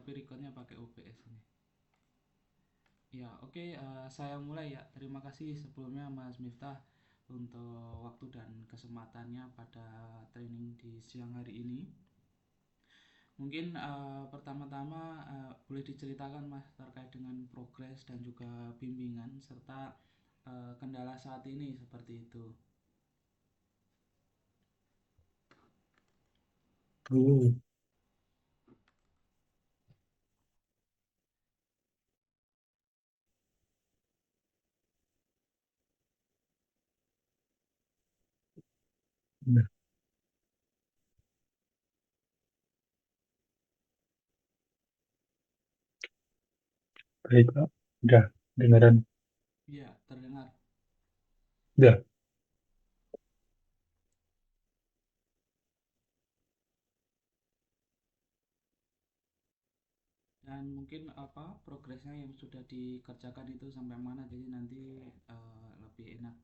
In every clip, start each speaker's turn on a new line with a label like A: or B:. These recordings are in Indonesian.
A: tapi recordnya pakai OBS ini. Ya, oke, saya mulai ya. Terima kasih sebelumnya Mas Miftah untuk waktu dan kesempatannya pada training di siang hari ini. Mungkin pertama-tama boleh diceritakan Mas terkait dengan progres dan juga bimbingan serta kendala saat ini seperti itu.
B: Hmm, nah, baik Pak. Udah, dengaran.
A: Iya, terdengar.
B: Udah.
A: Dan mungkin apa progresnya yang sudah dikerjakan itu sampai mana, jadi nanti lebih enak.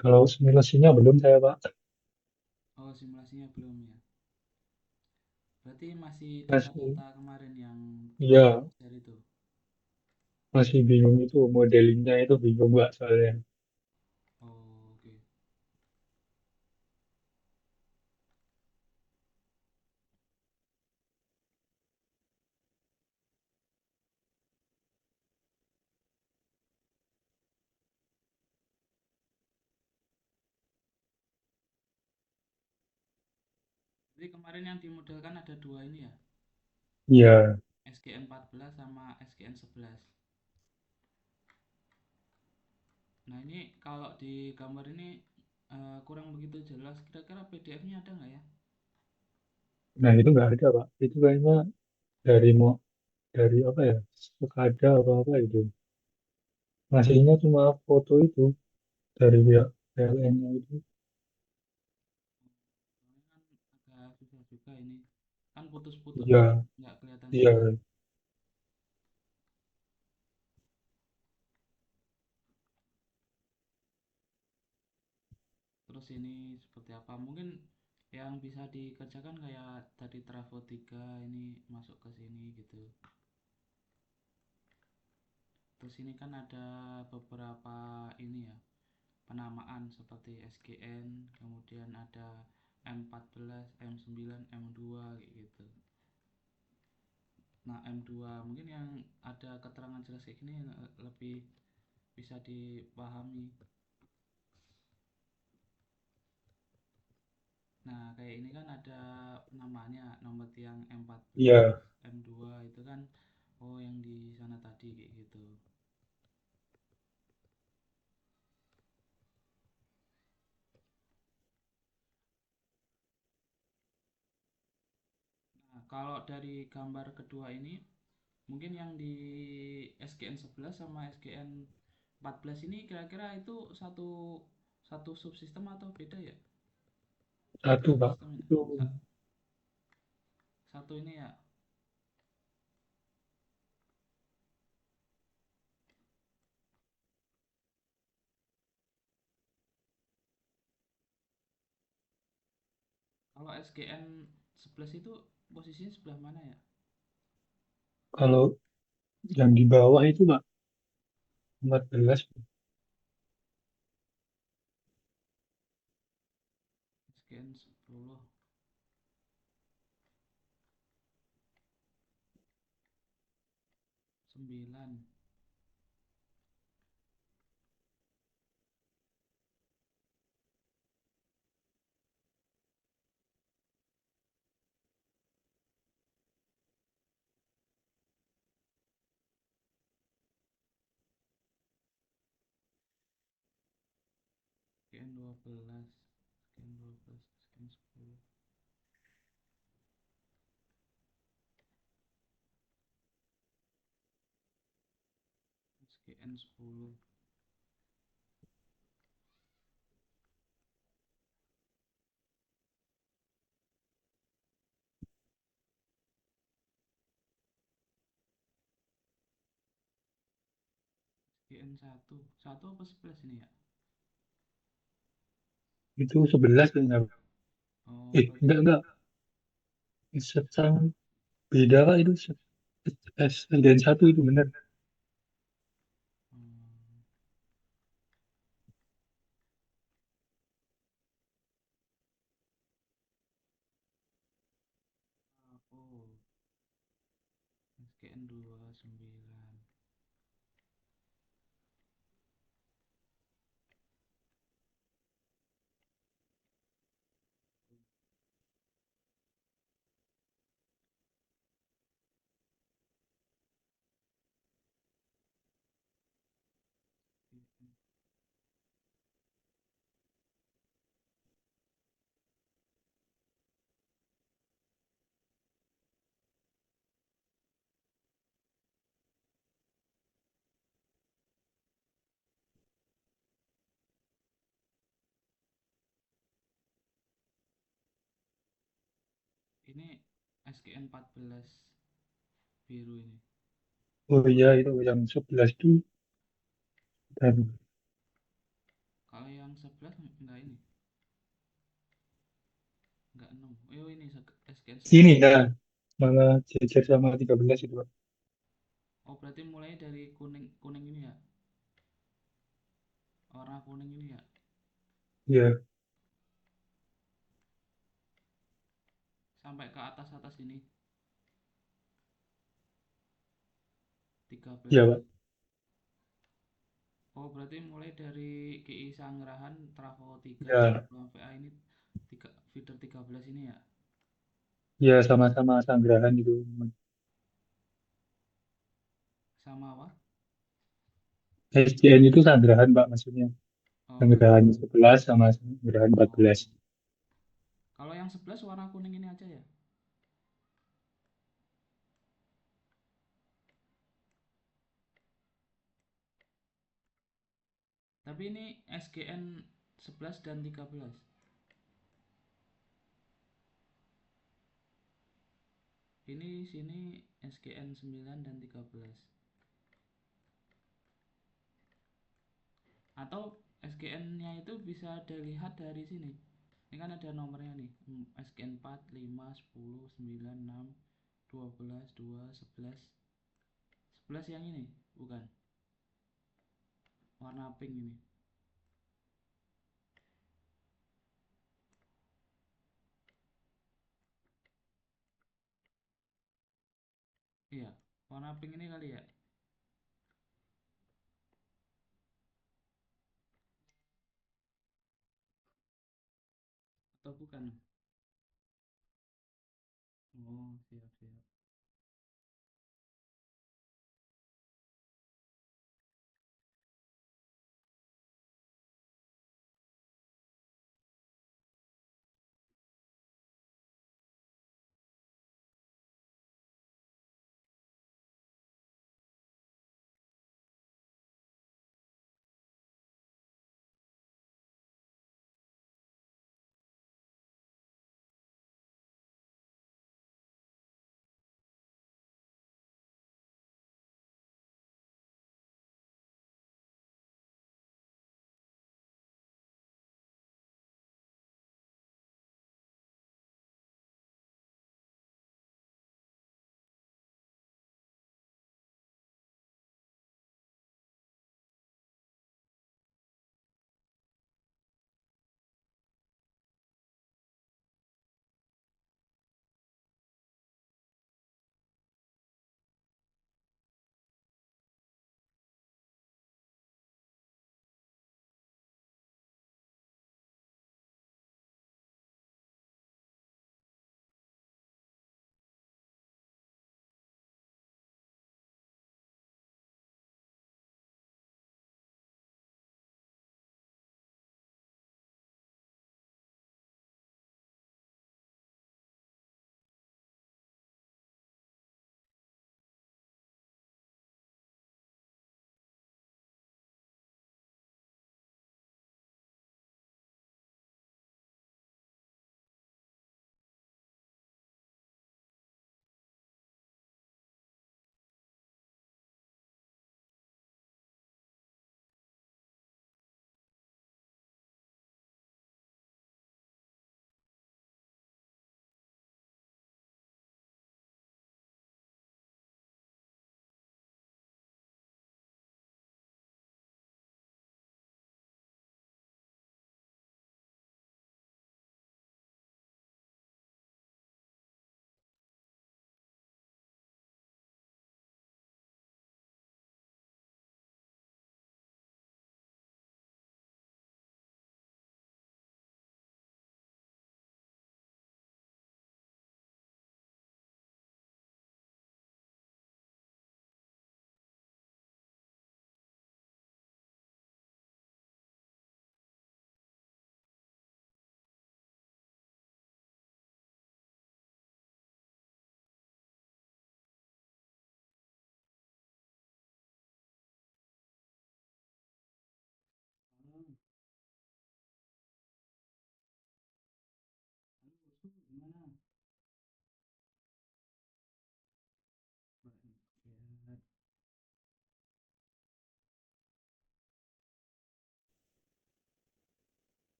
B: Kalau simulasinya belum saya Pak.
A: Oh, simulasinya belum ya. Berarti masih
B: Masih,
A: data-data kemarin yang belum
B: iya,
A: belajar itu.
B: masih bingung itu modelingnya itu bingung Pak soalnya.
A: Oh, oke. Jadi kemarin yang dimodelkan ada dua ini ya,
B: Iya.
A: SGN 14 sama SGN 11. Nah ini kalau di gambar ini kurang begitu jelas. Kira-kira PDF-nya ada nggak ya?
B: Nah itu nggak ada Pak. Itu kayaknya dari mau dari apa ya? Sekada atau apa itu. Ngasihnya cuma foto itu dari pihak PLN-nya itu.
A: Soalnya kan agak susah juga ini. Kan putus-putus
B: Iya,
A: Mas, nggak kelihatan
B: iya.
A: jelas. Terus ini seperti apa? Mungkin yang bisa dikerjakan kayak tadi Travo 3 ini masuk ke sini gitu. Terus ini kan ada beberapa ini ya, penamaan seperti SGN, kemudian ada M14, M9, M2 kayak gitu. Nah, M2 mungkin yang ada keterangan jelas kayak gini lebih bisa dipahami. Nah, kayak ini kan ada namanya, nomor tiang M14,
B: Iya.
A: M2 itu kan oh yang di sana tadi kayak gitu. Nah, kalau dari gambar kedua ini mungkin yang di SGN 11 sama SGN 14 ini kira-kira itu satu satu subsistem atau beda ya? Satu
B: Satu Pak.
A: subsistem ini.
B: Itu
A: Satu ini ya. Kalau SGN 11 itu posisinya sebelah mana ya?
B: kalau yang di bawah itu Pak 14.
A: SGN 10, 9. SGN 12, SGN 12, SGN 10, SGN 10. SGN 1. 1 apa 11 ini ya?
B: Itu 11 kayaknya.
A: Oh, berarti
B: Enggak, sangat beda Pak itu. Dan satu itu benar.
A: hmm, oh, SKN 29. Ini SKN 14 biru ini.
B: Oh iya itu yang 11 itu dan
A: Kalau yang 11 enggak ini, enggak 6. Oh, ini SKN
B: ini
A: 11.
B: nah malah jejer sama 13 itu Pak.
A: Oh, berarti mulai dari kuning kuning ini ya. Warna kuning ini ya.
B: Iya,
A: Sampai ke atas-atas ini
B: iya
A: 13.
B: Pak.
A: Oh, berarti mulai dari GI Sangrahan Trafo 3
B: Ya,
A: sampai A ini feeder 13 ini ya.
B: ya sama-sama Sanggrahan itu.
A: Sama apa?
B: SDN itu Sanggrahan Pak maksudnya.
A: Oh,
B: Sanggrahan 11 sama Sanggrahan
A: oh.
B: 14.
A: Kalau yang 11 warna kuning ini aja ya. Tapi ini SGN 11 dan 13. Ini sini SGN 9 dan 13. Atau SGN-nya itu bisa dilihat dari sini. Ini kan ada nomornya nih. SGN 4, 5, 10, 9, 6, 12, 2, 11. 11 yang ini, bukan. Warna pink ini. Iya, warna pink ini kali ya. Atau bukan? Oh, siap, siap.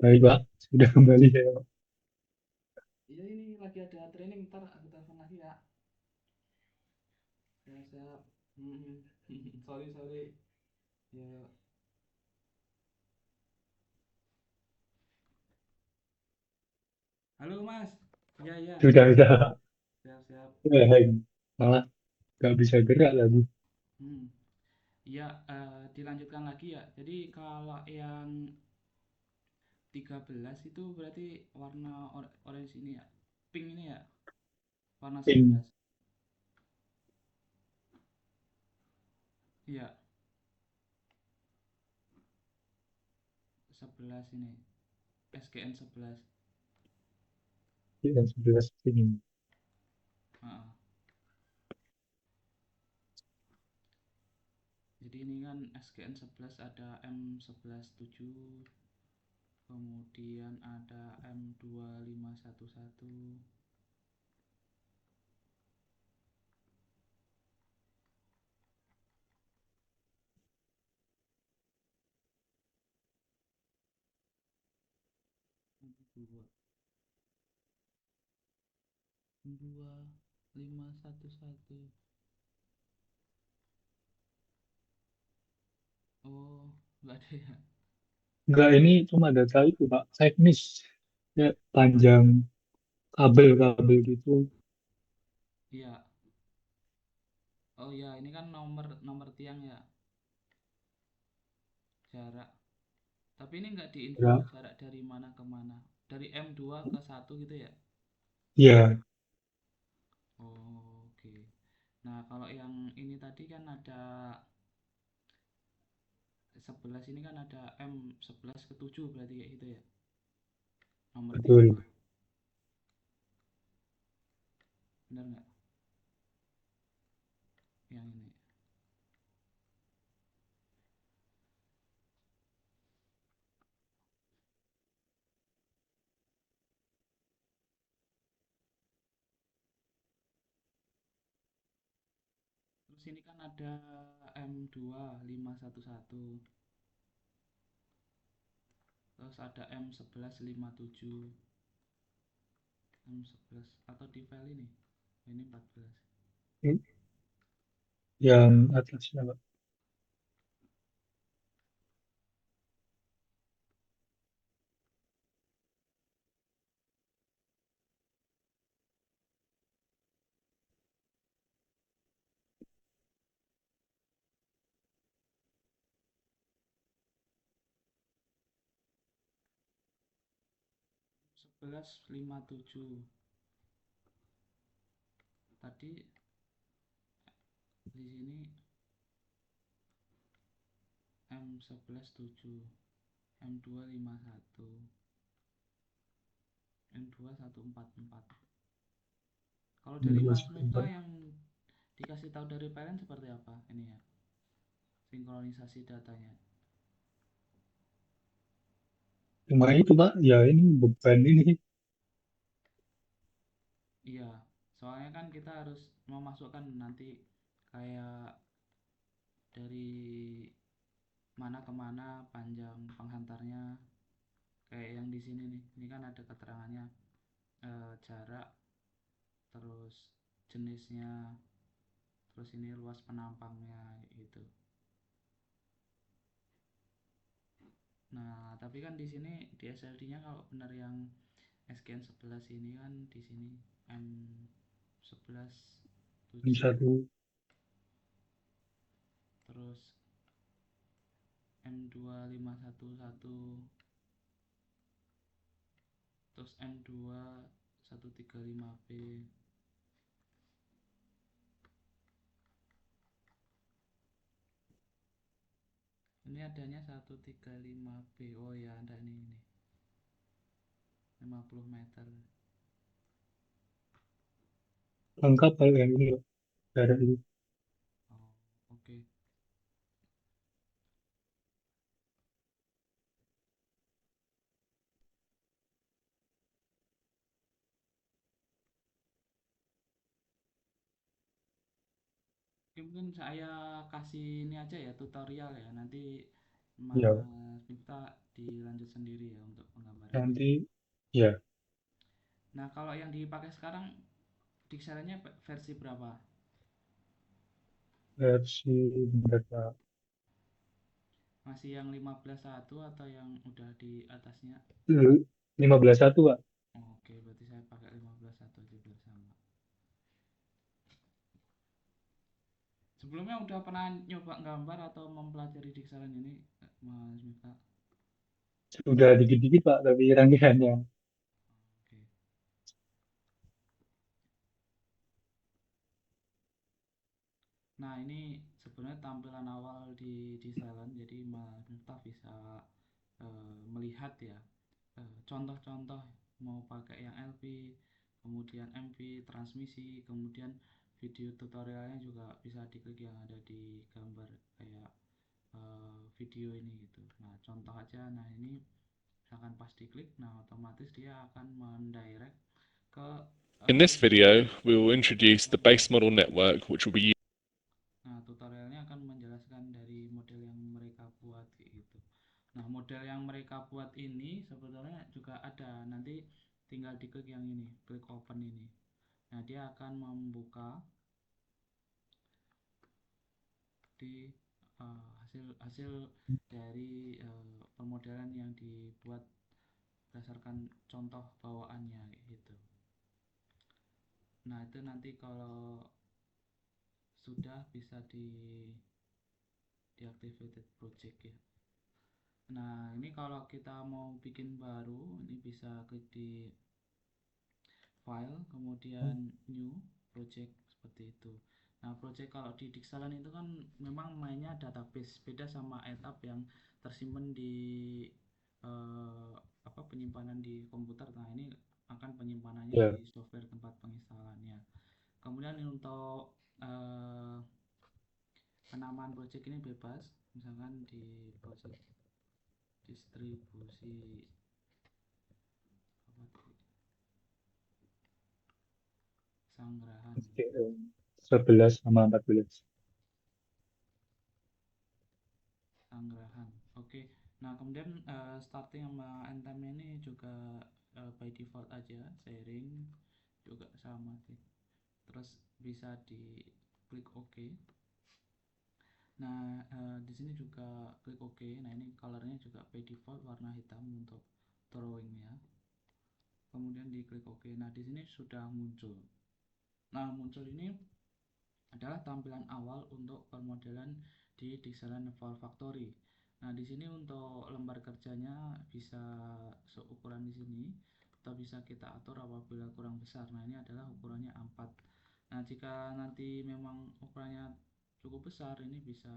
B: Baik, Pak. Sudah kembali ya, Pak.
A: Iya ini lagi ada training, ntar aku telepon lagi ya. Ya siap. Hmm. Sorry sorry. Ya. Halo Mas. Iya iya.
B: Sudah.
A: Siap siap.
B: Malah nggak bisa gerak lagi.
A: Hmm. Iya, dilanjutkan lagi ya. Jadi kalau yang 13 itu berarti warna orange ini ya. Pink ini ya. Warna
B: Ping.
A: 11. Iya, 11 ini. SGN 11.
B: Yang 11 ping.
A: Heeh. Jadi ini kan SGN 11 ada M11 7, kemudian ada M2511. M2 M2511. Oh, enggak ada ya.
B: Enggak, ini cuma data itu, Pak. Teknis. Ya, panjang kabel-kabel gitu.
A: Iya. Oh iya, ini kan nomor nomor tiang ya, jarak. Tapi ini nggak diinfo
B: Ya,
A: jarak dari mana ke mana. Dari M2 ke 1 gitu ya.
B: ya,
A: Oh, oke. Nah, kalau yang ini tadi kan ada 11 ini kan ada M11 ke 7 berarti kayak gitu ya. Nomor
B: betul.
A: tiangnya. Benar nggak? Yang ini. Terus ini kan ada M2511. Terus ada M1157. M11 atau di file ini. Ini 14.
B: Yang atasnya, Pak.
A: 1157. Tadi di sini M11 7, M251, M2144. Kalau dari
B: Dua
A: Mas Miftah
B: seperempat.
A: yang dikasih tahu dari parent seperti apa ini ya? Sinkronisasi datanya.
B: Cuma itu, Pak. Ya, ini beban ini.
A: Iya, soalnya kan kita harus memasukkan nanti kayak dari mana ke mana panjang penghantarnya, kayak yang di sini nih. Ini kan ada keterangannya, jarak, terus jenisnya, terus ini luas penampangnya gitu. Nah, tapi kan di sini di SLD-nya kalau benar yang SGN 11 ini kan di sini M11
B: Ini
A: 7,
B: satu.
A: terus M2511, terus M2135B. Ini adanya 135B. Oh ya, ada ini 50 meter.
B: Lengkap kalau yang ini, Pak. Ada ini.
A: Oh, oke. Oke, mungkin saya kasih ini aja ya tutorial ya. Nanti
B: Ya, Pak.
A: Mas Miftah dilanjut sendiri ya untuk penggambarannya.
B: Nanti ya
A: Nah, kalau yang dipakai sekarang Dixielandnya versi berapa?
B: versi berapa?
A: Masih yang 15.1 atau yang udah di atasnya?
B: 15.1 Pak.
A: Oh, oke, berarti saya pakai 15.1 aja biar sama. Sebelumnya udah pernah nyoba gambar atau mempelajari Dixieland ini, Mas Mika?
B: Sudah dikit-dikit Pak, tapi rangkaiannya.
A: Oke. Nah, ini sebenarnya tampilan awal di Silent, jadi Mas Miftah bisa melihat ya contoh-contoh mau pakai yang LP, kemudian MP, transmisi, kemudian video tutorialnya juga bisa diklik yang ada di gambar kayak video ini gitu. Nah, contoh aja, nah ini misalkan pas diklik, nah otomatis dia akan mendirect ke
C: In this video,
A: tutorial
C: we will introduce the
A: yang
C: base model network, which will be
A: Nah, tutorialnya akan menjelaskan dari model yang mereka buat gitu. Nah, model yang mereka buat ini sebetulnya juga ada. Nanti tinggal diklik yang ini, klik open ini. Nah, dia akan membuka di hasil hasil dari pemodelan yang dibuat berdasarkan contoh bawaannya gitu. Nah, itu nanti kalau sudah bisa deactivated project ya. Nah, ini kalau kita mau bikin baru, ini bisa klik di file, kemudian new project seperti itu. Nah, project kalau di Dixalan itu kan memang mainnya database, beda sama etap yang tersimpan di eh, penyimpanan di komputer. Nah, ini akan penyimpanannya di
B: Ya,
A: software tempat penginstalannya. Kemudian untuk eh, penamaan project ini bebas, misalkan di project distribusi apa
B: 11 sama 14.
A: Sanggrahan. Oke. Nah, kemudian starting sama end time ini juga by default aja sharing juga sama sih. Terus bisa di klik OK. Nah, di sini juga klik OK. Nah, ini colornya juga by default warna hitam untuk drawingnya. Kemudian di klik OK. Nah, di sini sudah muncul. Nah, muncul ini adalah tampilan awal untuk permodelan di Dixieland Naval Factory. Nah, di sini untuk lembar kerjanya bisa seukuran di sini atau bisa kita atur apabila kurang besar. Nah, ini adalah ukurannya A4. Nah, jika nanti memang ukurannya cukup besar, ini bisa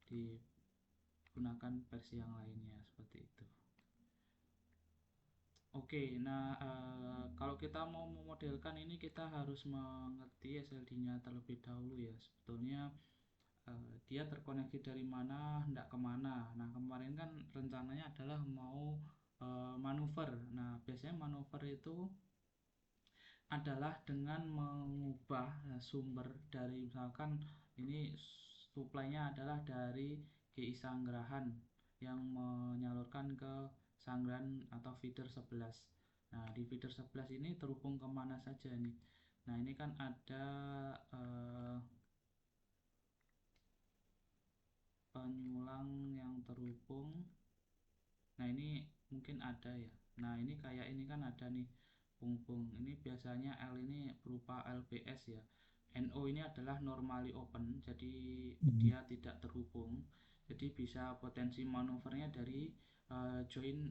A: digunakan versi yang lainnya seperti itu. Oke, nah kalau kita mau memodelkan ini kita harus mengerti SLD-nya terlebih dahulu ya. Sebetulnya dia terkoneksi dari mana, hendak kemana. Nah, kemarin kan rencananya adalah mau manuver. Nah, biasanya manuver itu adalah dengan mengubah sumber dari misalkan ini suplainya adalah dari GI Sanggrahan yang menyalurkan ke Sanggrahan atau feeder 11. Nah, di feeder 11 ini terhubung kemana saja nih. Nah, ini kan ada penyulang yang terhubung. Nah, ini mungkin ada ya. Nah, ini kayak ini kan ada nih penghubung. Ini biasanya L ini berupa LBS ya. NO ini adalah normally open, jadi
B: Hmm,
A: dia tidak terhubung. Jadi bisa potensi manuvernya dari join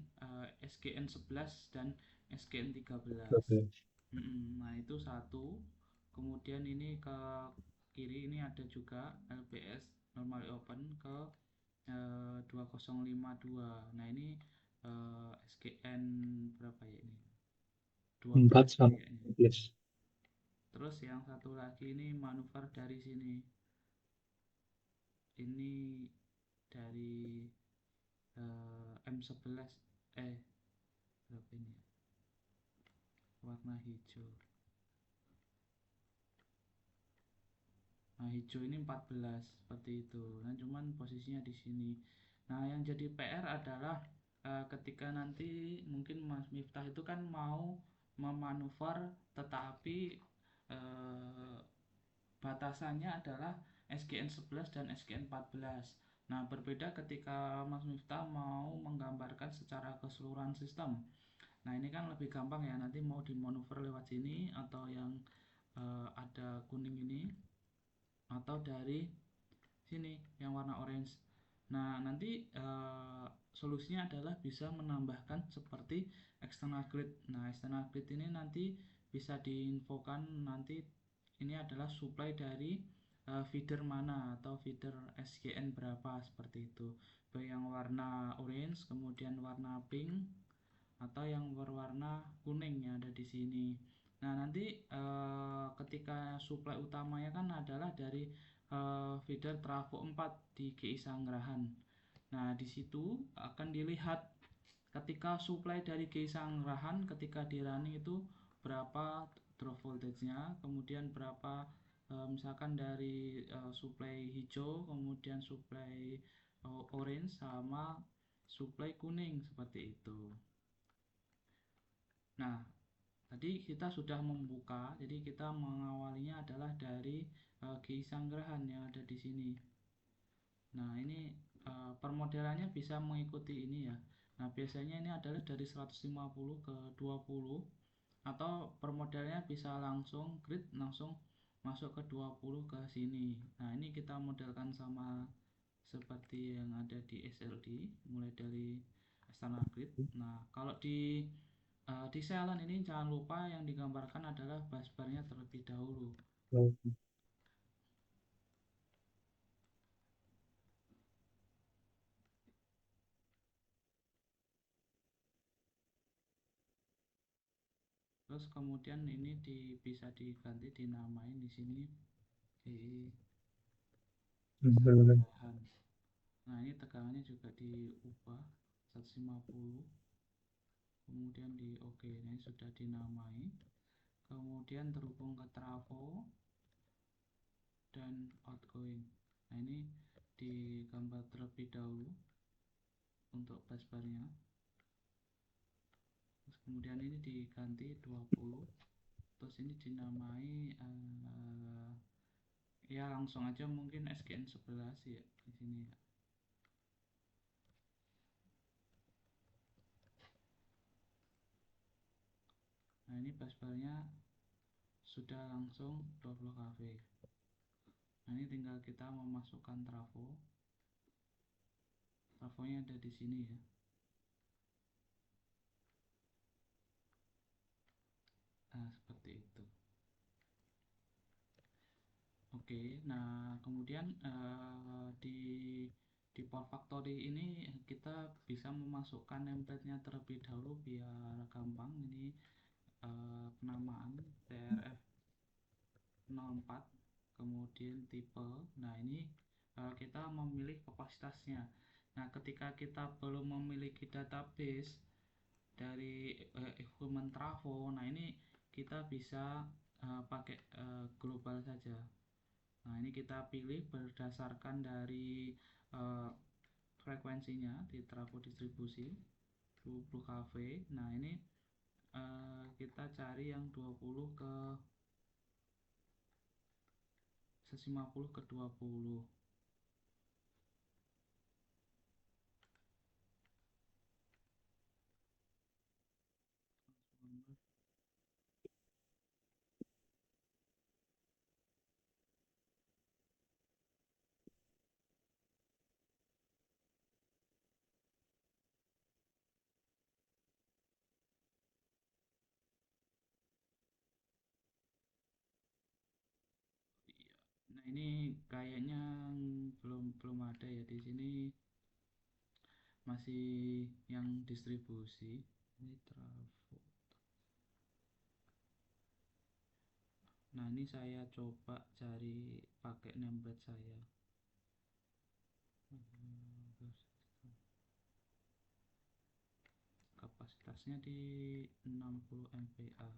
A: SGN 11 dan SGN 13.
B: 12.
A: Nah, itu satu. Kemudian ini ke kiri ini ada juga LBS normally open ke 2052. Nah, ini SGN berapa ya ini?
B: 4
A: 12
B: sama
A: kayaknya.
B: 14.
A: Terus yang satu lagi ini manuver dari sini. Ini dari M11 berapa ini ya? Warna hijau. Nah, hijau ini 14 seperti itu. Nah, cuman posisinya di sini. Nah, yang jadi PR adalah ketika nanti mungkin Mas Miftah itu kan mau memanuver, tetapi eh, batasannya adalah SGN 11 dan SGN 14. Nah, berbeda ketika Mas Miftah mau menggambarkan secara keseluruhan sistem. Nah, ini kan lebih gampang ya, nanti mau dimanuver lewat sini atau yang ada kuning ini, atau dari sini yang warna orange. Nah, nanti solusinya adalah bisa menambahkan seperti external grid. Nah, external grid ini nanti bisa diinfokan nanti ini adalah supply dari feeder mana atau feeder SGN berapa, seperti itu. Baik yang warna orange, kemudian warna pink, atau yang berwarna kuning yang ada di sini. Nah, nanti ketika supply utamanya kan adalah dari feeder trafo 4 di GI Sanggerahan. Nah, di situ akan dilihat ketika supply dari GI Sanggerahan ketika di running itu berapa drop voltage-nya, kemudian berapa misalkan dari supply hijau, kemudian supply orange, sama supply kuning, seperti itu. Nah, tadi kita sudah membuka, jadi kita mengawalinya adalah dari GI Sanggerahan yang ada di sini. Nah, ini permodelannya bisa mengikuti ini ya. Nah, biasanya ini adalah dari 150 ke 20, atau permodelnya bisa langsung grid, langsung masuk ke 20 ke sini. Nah, ini kita modelkan sama seperti yang ada di SLD, mulai dari external grid. Nah, kalau di silent ini jangan lupa yang digambarkan adalah busbarnya terlebih dahulu. Terus kemudian ini bisa diganti dinamain di sini di Sanggerahan. Nah, ini tegangannya juga diubah 150, kemudian di oke. Nah, ini sudah dinamai, kemudian terhubung ke trafo dan outgoing. Nah, ini digambar terlebih dahulu untuk busbarnya. Terus kemudian ini diganti 20, terus ini dinamai ya langsung aja mungkin SGN 11 ya di sini ya. Nah, ini busbarnya sudah langsung 20 kV. Nah, ini tinggal kita memasukkan trafo. Trafonya ada di sini ya. Nah, seperti itu. Oke, nah kemudian di Power Factory ini kita bisa memasukkan template-nya terlebih dahulu biar gampang. Ini penamaan TRF 04, kemudian tipe. Nah, ini kita memilih kapasitasnya. Nah, ketika kita belum memiliki database dari equipment trafo, nah ini kita bisa pakai global saja. Nah, ini kita pilih berdasarkan dari frekuensinya di trafo distribusi 20 kV. Nah, ini kita cari yang 20 ke 150 ke 20. Nah, ini kayaknya belum belum ada ya di sini, masih yang distribusi. Ini trafo. Nah, ini saya coba cari pakai nameplate saya. Kapasitasnya di 60 MVA.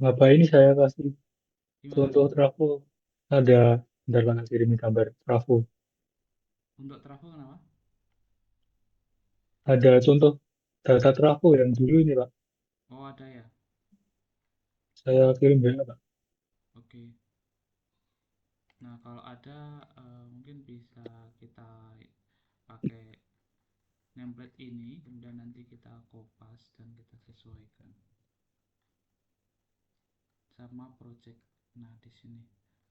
B: Ngapa ini saya kasih
A: Gimana?
B: contoh trafo? Ada, bentar lah kirimin gambar trafo.
A: Untuk trafo kenapa?
B: Ada contoh data trafo yang dulu ini Pak.
A: Oh, ada ya.
B: Saya kirim ya Pak.
A: Oke. Nah, kalau ada mungkin bisa kita pakai template ini, kemudian nanti kita kopas dan kita sesuaikan sama project. Nah, di sini.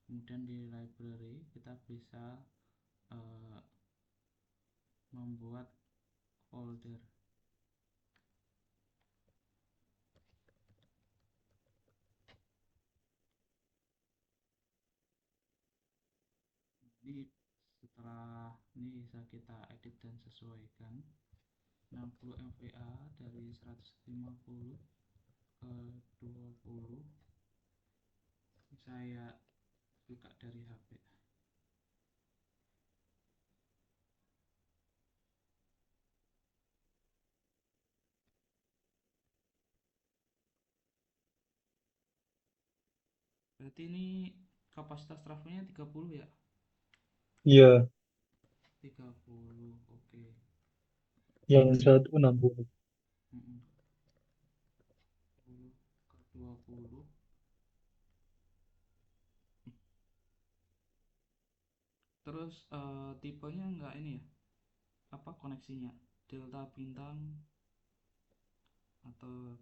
A: Kemudian di library kita bisa eh, membuat folder. Ini setelah ini bisa kita edit dan sesuaikan. 60 MVA dari 150 ke 20, saya buka dari HP. Berarti ini kapasitas trafonya 30 ya?
B: Iya,
A: 30, oke.
B: yang satu 60.
A: Mm-mm. 10 ke 20. Terus tipenya enggak ini ya? Apa koneksinya? Delta bintang atau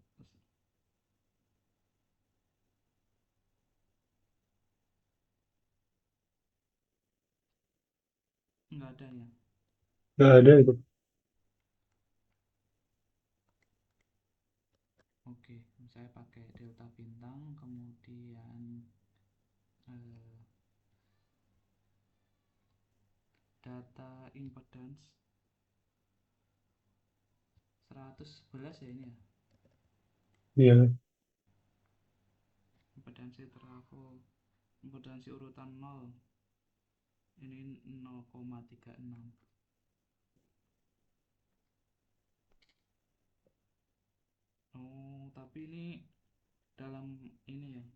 A: enggak ada ya?
B: Nggak ada itu.
A: Oke, saya pakai delta bintang, kemudian eh, data impedance 111 ya ini ya.
B: Iya,
A: Impedansi trafo, impedansi urutan 0, ini 0,36. Oh, tapi ini dalam ini ya,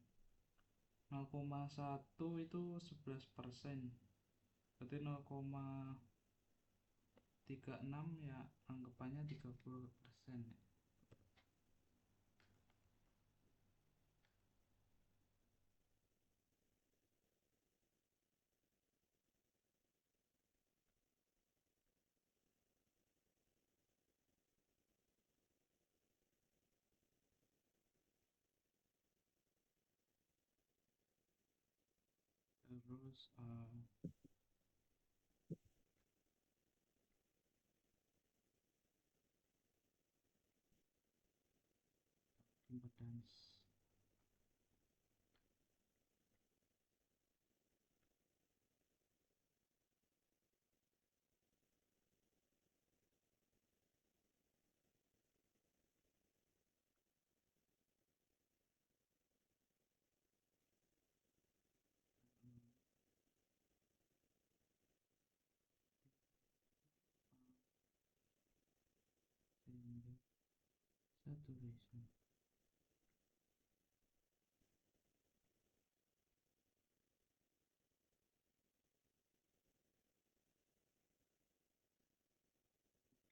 A: 0,1 itu 11%, berarti 0,36 ya, anggapannya 30% ya. Terus impedance. Saturation.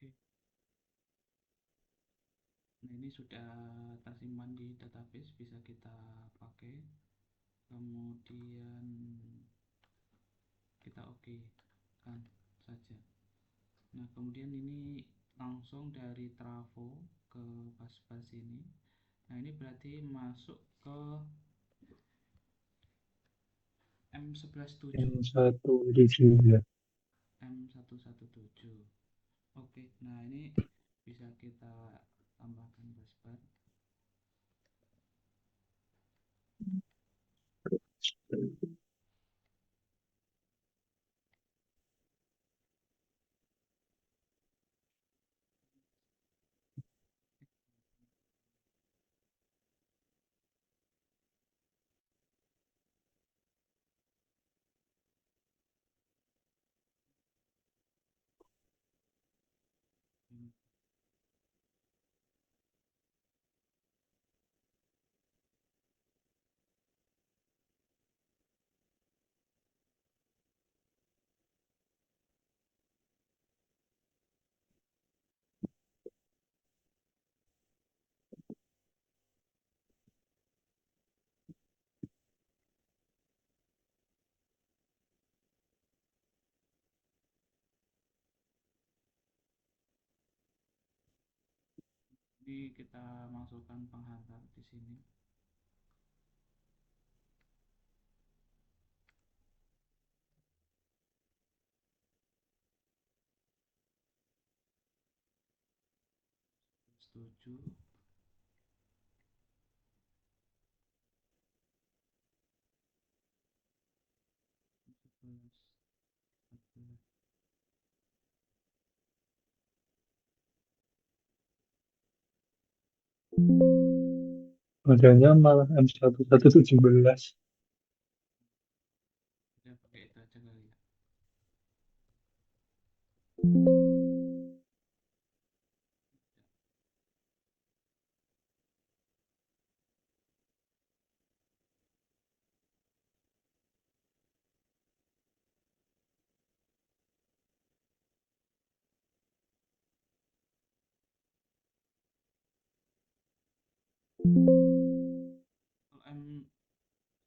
A: Oke. Nah, ini sudah tersimpan di database, bisa kita pakai. Kemudian kita oke kan saja. Nah, kemudian ini langsung dari trafo ke busbar ini. Nah, ini berarti masuk ke
B: yang
A: M117.
B: 1 ya.
A: M117. Oke, nah ini bisa kita tambahkan busbar. Jadi kita masukkan penghantar di sini. Setuju.
B: Adanya malah M1117.
A: Ya pakai itu aja kali ya.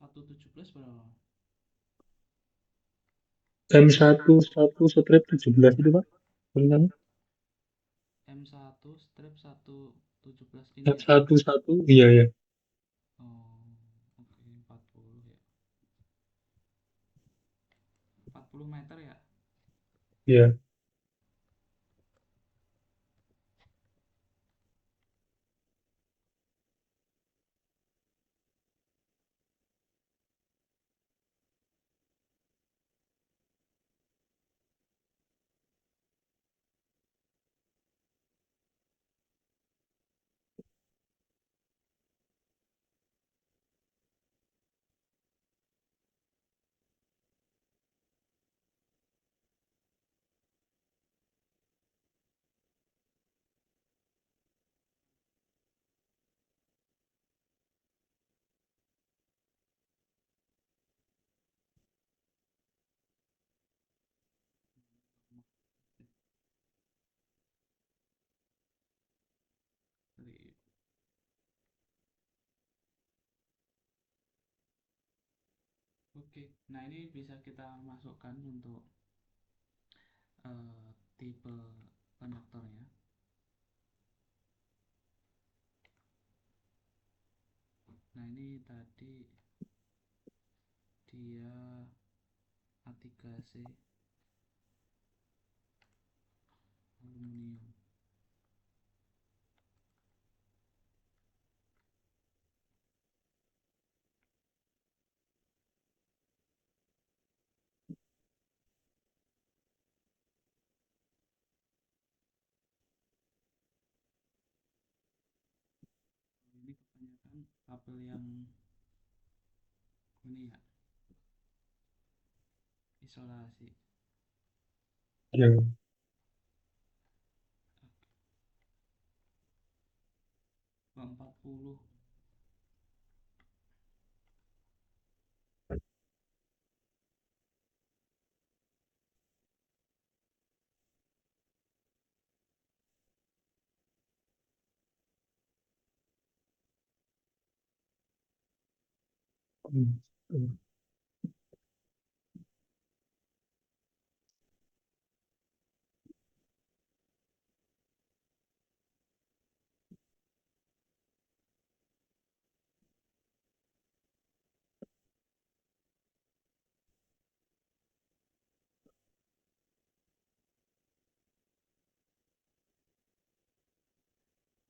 A: M117 berapa?
B: M1117 itu Pak, tulisannya.
A: M1 strip 117 ini ya.
B: F11, iya ya.
A: Oh, oke 40 ya. 40 meter ya.
B: Iya.
A: Dari Oke, nah ini bisa kita masukkan untuk tipe konduktornya. Nah ini tadi dia A3C aluminium. Ini kebanyakan kabel yang ini ya, isolasi.
B: Iya.
A: 40.
B: Hmm.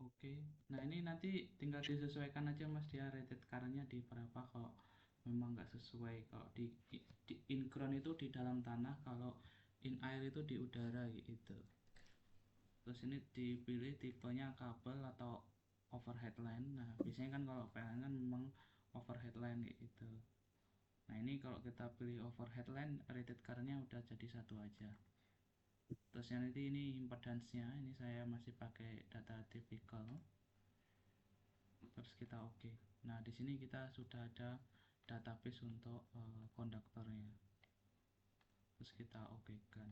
A: Oke, nah ini nanti tinggal disesuaikan aja mas, dia rated currentnya di berapa. Kalau memang nggak sesuai, kalau di in ground itu di dalam tanah, kalau in air itu di udara gitu. Terus ini dipilih tipenya kabel atau overhead line. Nah biasanya kan kalau PLN kan memang overhead line gitu. Nah ini kalau kita pilih overhead line, rated currentnya udah jadi satu aja. Terus yang ini impedance-nya, ini saya masih pakai data typical. Terus kita oke. Nah di sini kita sudah ada database untuk konduktornya. Terus kita oke kan.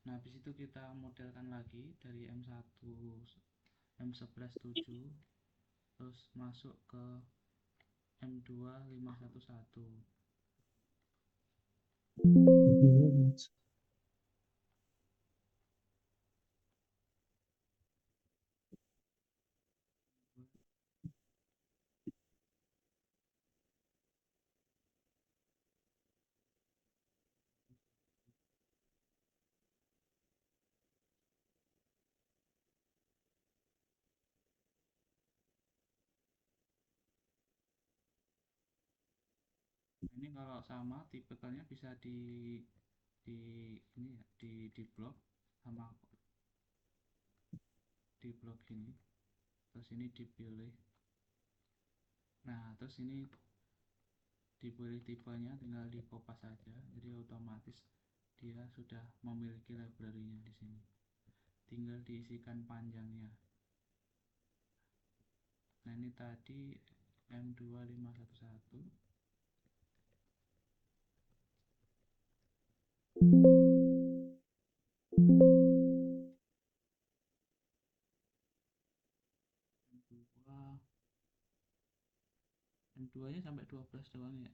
A: Nah habis itu kita modelkan lagi dari M1 M11 7, terus masuk ke M2511. kalau sama tipikalnya bisa di ini ya, di blok sama di blok ini, terus ini dipilih. Nah terus ini dipilih tipenya, tinggal di kopas saja, jadi otomatis dia sudah memiliki library-nya di sini, tinggal diisikan panjangnya. Nah ini tadi M2511. M2 nya sampai 12 doang ya.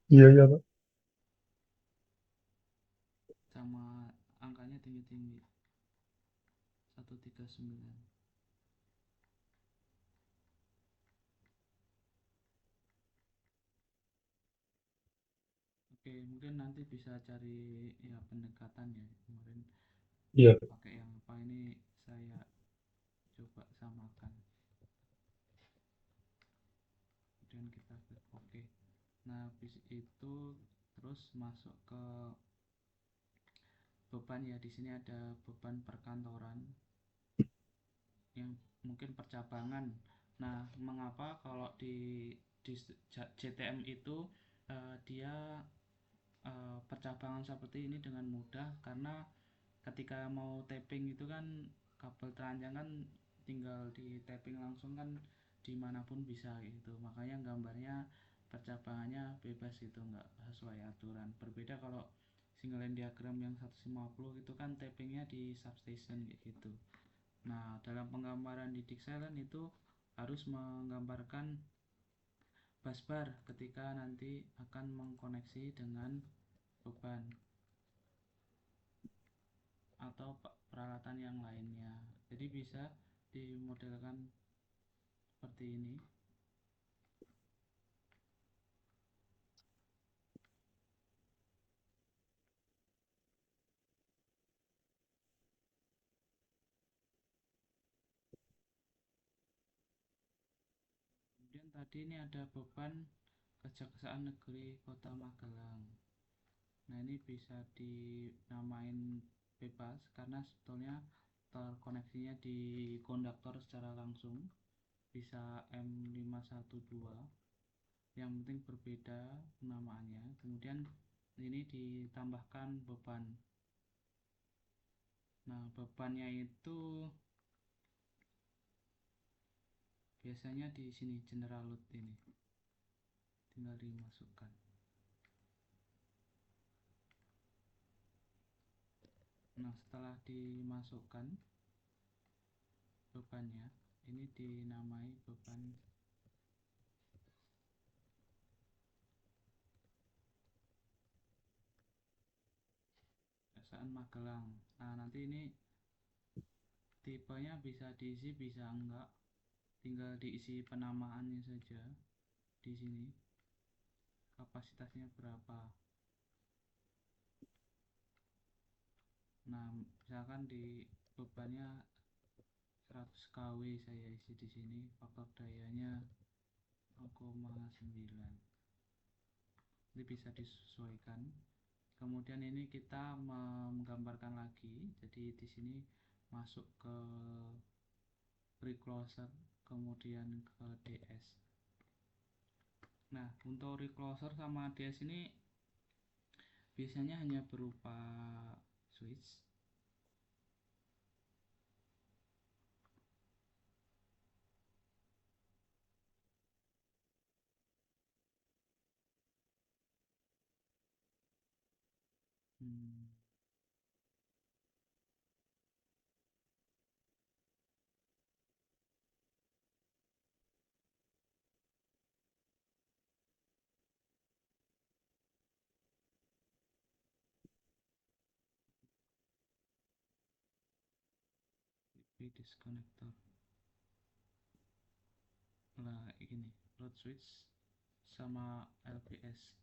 B: Iya, iya, Pak.
A: Sama angkanya tinggi-tinggi 139. Oke, mungkin nanti bisa cari ya pendekatan ya. Kemarin
B: Iya.
A: pakai yang apa, ini saya coba samakan. Kemudian kita klik oke. Nah, habis itu terus masuk ke beban ya. Di sini ada beban perkantoran yang mungkin percabangan. Nah, mengapa kalau di JTM itu dia percabangan seperti ini dengan mudah, karena ketika mau tapping itu kan kabel teranjang kan tinggal di tapping langsung kan dimanapun bisa gitu, makanya gambarnya percabangannya bebas gitu, nggak sesuai aturan. Berbeda kalau single line diagram yang 150 itu kan tappingnya di substation gitu. Nah dalam penggambaran di Dixieland itu harus menggambarkan busbar ketika nanti akan mengkoneksi dengan beban atau peralatan yang lainnya. Jadi bisa dimodelkan seperti ini. Kemudian tadi ini ada beban Kejaksaan Negeri Kota Magelang. Nah ini bisa dinamain bebas karena sebetulnya terkoneksinya di konduktor secara langsung, bisa M512, yang penting berbeda penamaannya. Kemudian ini ditambahkan beban. Nah bebannya itu biasanya di sini general load, ini tinggal dimasukkan. Nah setelah dimasukkan bebannya, ini dinamai beban Kejaksaan Magelang. Nah nanti ini tipenya bisa diisi bisa enggak, tinggal diisi penamaannya saja di sini, kapasitasnya berapa. Nah misalkan di bebannya 100 kW, saya isi di sini faktor dayanya 0,9. Ini bisa disesuaikan. Kemudian ini kita menggambarkan lagi, jadi di sini masuk ke recloser, kemudian ke DS. Nah untuk recloser sama DS ini biasanya hanya berupa switch. Disconnector. Nah ini load switch sama LPS,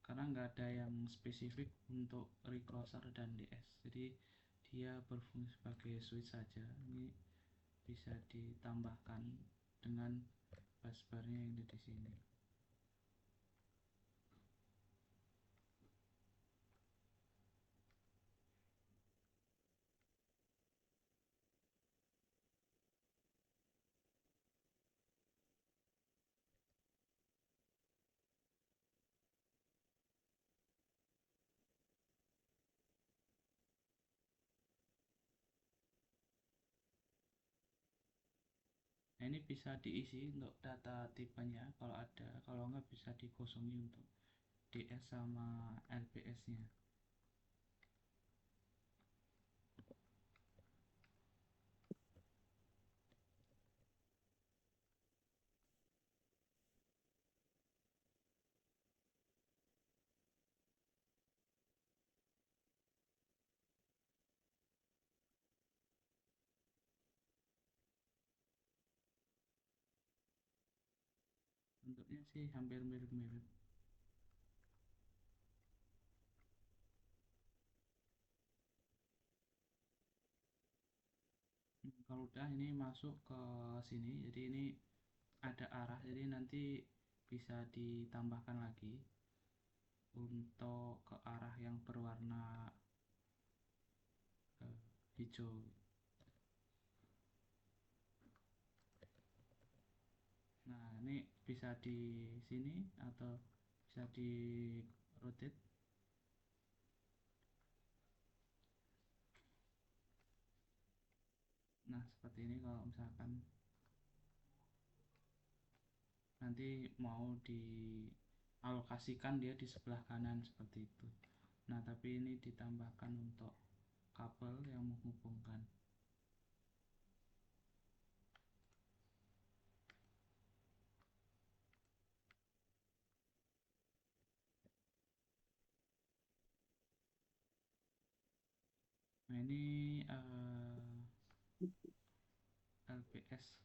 A: karena nggak ada yang spesifik untuk recloser dan DS, jadi dia berfungsi sebagai switch saja. Ini bisa ditambahkan dengan busbarnya ini di sini. Nah, ini bisa diisi untuk data tipenya kalau ada, kalau nggak bisa dikosongi untuk DS sama LPS-nya. Bentuknya sih hampir mirip-mirip. Kalau udah ini masuk ke sini, jadi ini ada arah, jadi nanti bisa ditambahkan lagi untuk ke arah yang berwarna hijau. Nah, ini bisa di sini atau bisa di rotate. Nah, seperti ini kalau misalkan nanti mau dialokasikan dia di sebelah kanan seperti itu. Nah, tapi ini ditambahkan untuk kabel yang menghubungkan. Nah, ini LPS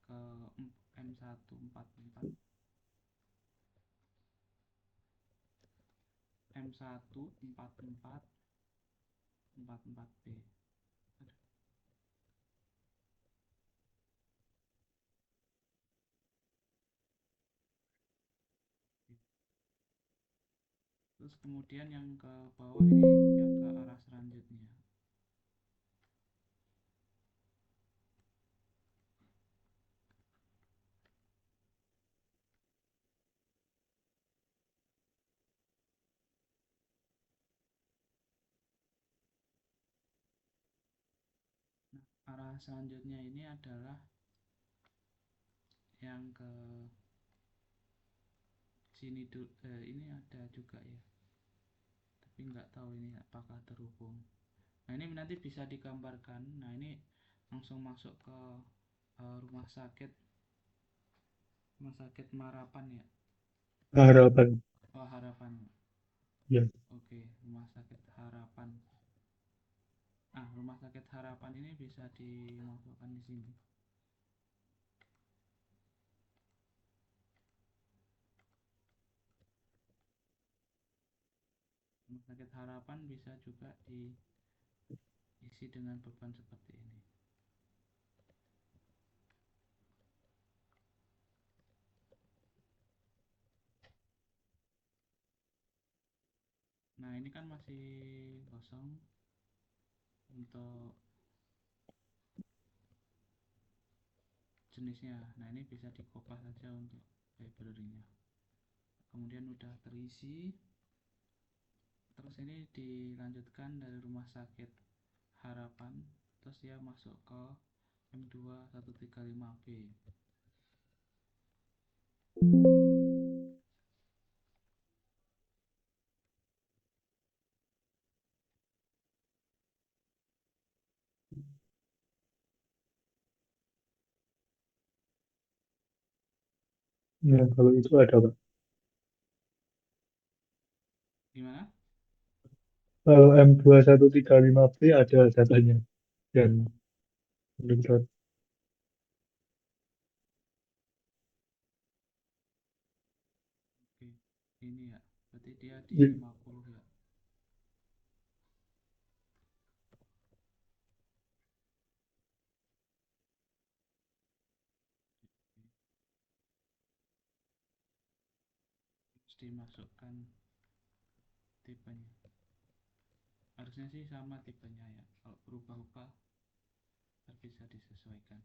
A: ke M144 M14444B. Terus kemudian yang ke bawah ini yang ke arah selanjutnya. Nah, arah selanjutnya ini adalah yang ke sini dulu. Ini ada juga ya, tapi nggak tahu ini apakah terhubung. Nah, ini nanti bisa digambarkan. Nah, ini langsung masuk ke rumah sakit Marapan ya.
B: Harapan.
A: Oh, Harapan.
B: Ya.
A: Oke, rumah sakit Harapan. Nah, rumah sakit Harapan ini bisa dimasukkan di sini. Rumah sakit Harapan bisa juga diisi dengan beban seperti ini. Nah, ini kan masih kosong untuk jenisnya. Nah, ini bisa dikopas saja untuk library-nya. Kemudian udah terisi. Terus ini dilanjutkan dari rumah sakit Harapan, terus dia masuk ke M2135B.
B: Ya, kalau itu ada, Pak.
A: Gimana?
B: Kalau M2135B ada datanya dan menurut
A: Oke, ini ya, berarti dia di
B: ya,
A: 50 ya. dimasukkan tipenya. Harusnya sih sama tipenya ya. Kalau berubah-ubah bisa disesuaikan.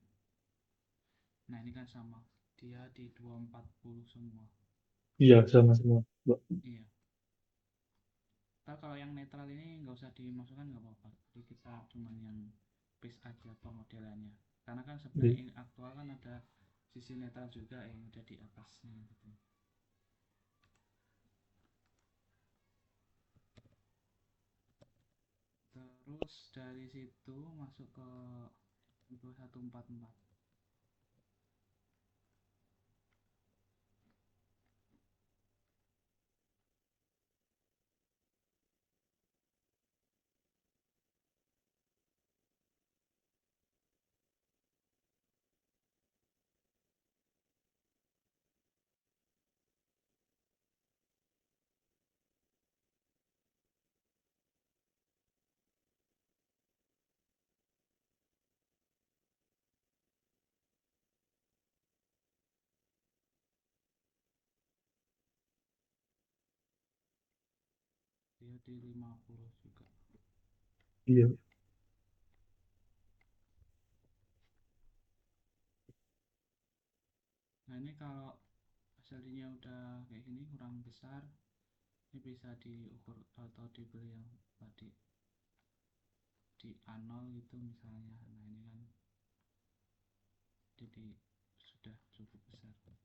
A: Nah ini kan sama, dia di 240 semua.
B: Iya, sama semua, Mbak.
A: Iya. Ntar kalau yang netral ini nggak usah dimasukkan nggak apa-apa. Jadi kita cuman yang paste aja pemodelannya. Karena kan sebenarnya
B: Iya.
A: ini aktual kan ada sisi netral juga yang udah di atasnya gitu. Terus dari situ masuk ke 2144. Dia di 50 juga.
B: Iya.
A: Nah ini kalau hasilnya udah kayak gini kurang besar, ini bisa diukur atau dibeli yang tadi di A0 gitu misalnya. Nah ini kan jadi sudah cukup besar.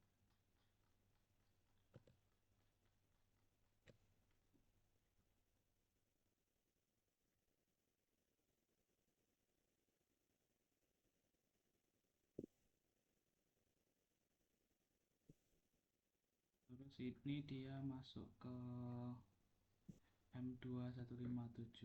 A: Terus ini dia masuk ke M2157.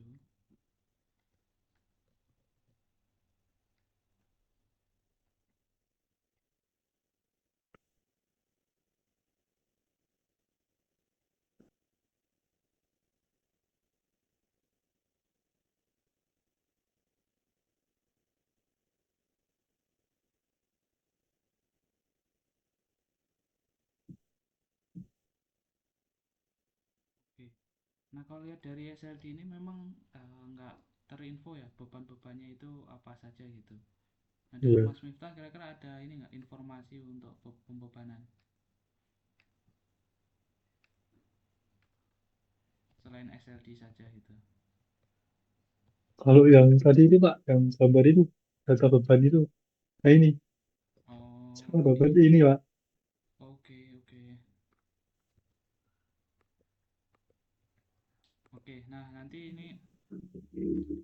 A: Oke. Nah kalau lihat dari SLD ini memang nggak terinfo ya beban-bebannya itu apa saja gitu. Nah dari
B: Iya.
A: Mas Miftah kira-kira ada ini nggak informasi untuk pembebanan selain SLD saja gitu?
B: Kalau yang tadi itu Pak, yang gambar itu, data beban itu, nah ini,
A: Oh
B: sama beban ini Pak.
A: oke oke oke. Nah nanti ini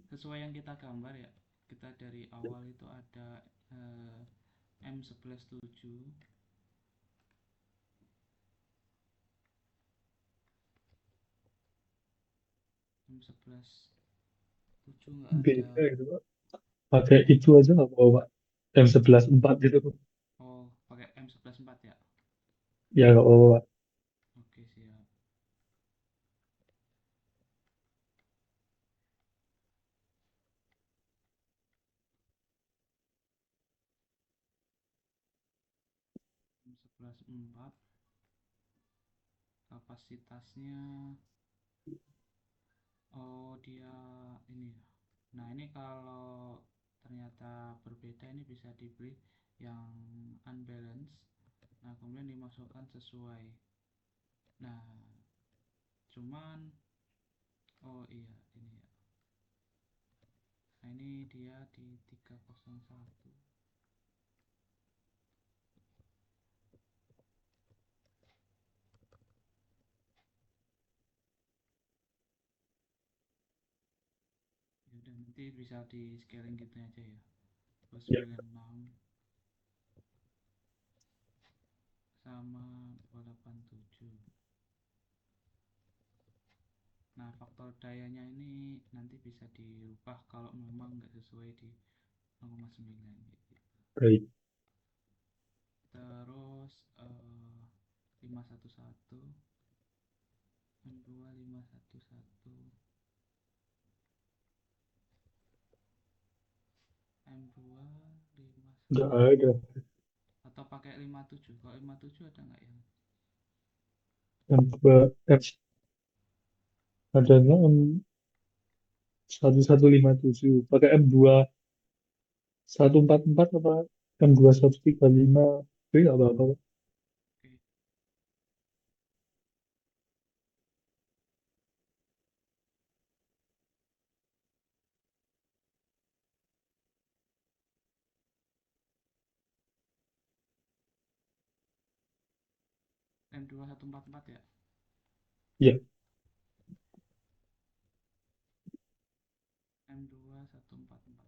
A: sesuai yang kita gambar ya. Kita dari awal itu ada M11.7, M11.7 nggak ada.
B: Beda gitu Pak. Pakai itu aja nggak apa Pak. M11.4 gitu.
A: Oh pakai M11.4 ya.
B: Ya nggak apa Pak.
A: Oke siap. M11.4 kapasitasnya, oh dia ini ya. Nah ini kalau ternyata berbeda ini bisa dibeli yang unbalance. Nah kemudian dimasukkan sesuai. Nah cuman oh iya ini ya. Nah ini dia di 301. Ya udah nanti bisa di scaling gitu aja ya.
B: Ya.
A: 296 sama 287. Nah faktor dayanya ini nanti bisa dirubah kalau memang nggak sesuai di 0,9 gitu.
B: Baik.
A: Terus 511 M2 511 M2
B: Nggak
A: 511
B: ada.
A: atau pakai 57. Kalau 57 ada nggak ya?
B: M2X adanya M1157 pakai M2144 apa M2135 B apa apa.
A: Oke. M2144 ya.
B: Iya,
A: M2144.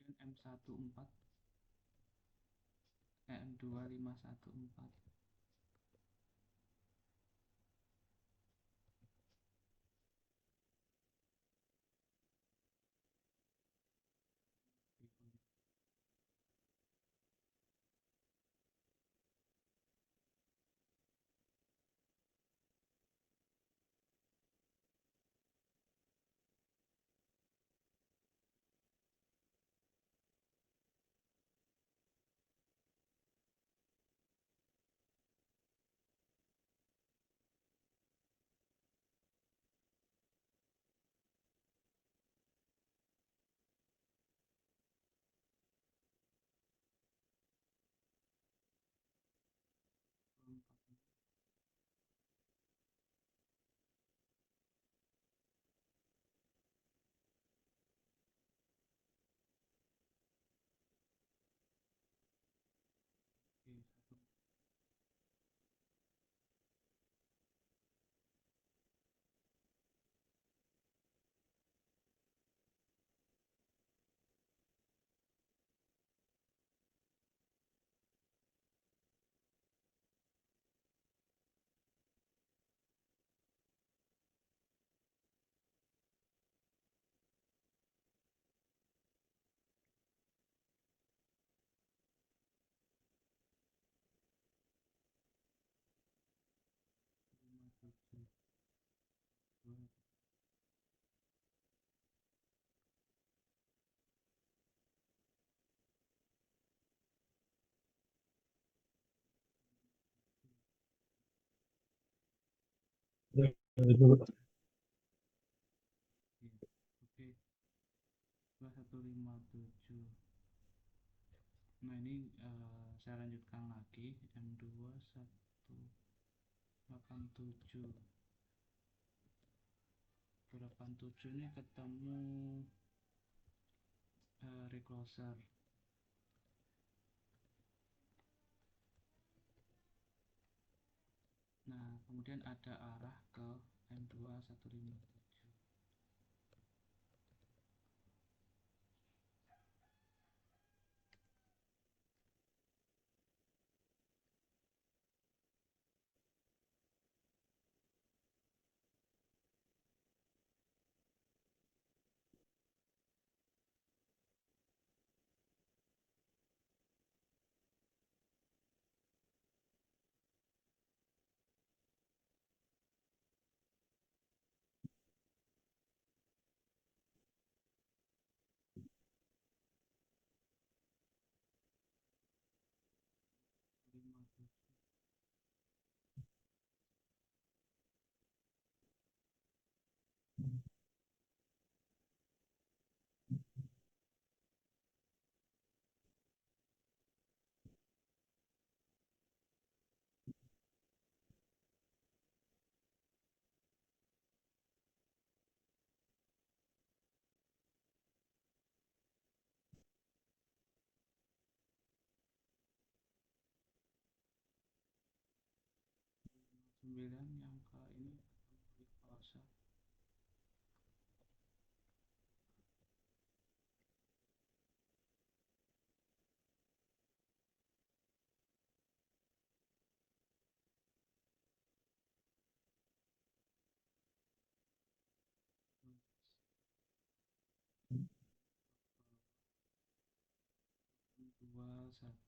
A: Kemudian M14, M2514.
B: ya, itu.
A: Oke, 2157. Nah, ini saya lanjutkan lagi M2187. 87 ini ketemu recloser. Nah, kemudian ada arah ke M2157. Sembilan yang ke ini recloser. 21892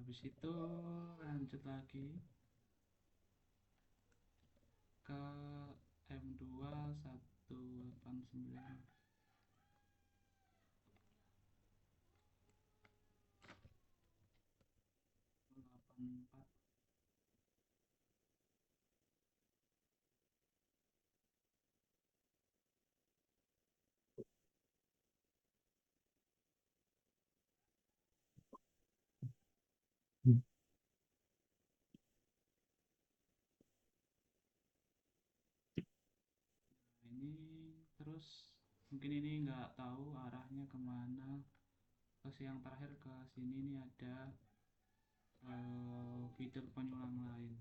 A: habis itu lanjut lagi ke M2 189 084
B: Hmm.
A: ini terus mungkin ini nggak tahu arahnya kemana. Terus yang terakhir ke sini nih ada fitur penyulang lain.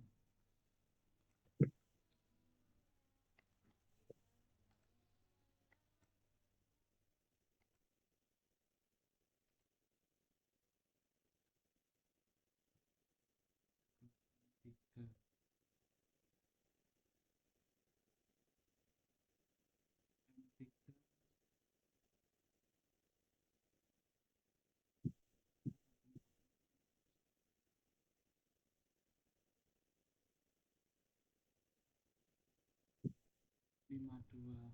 A: Tiga. M3 52.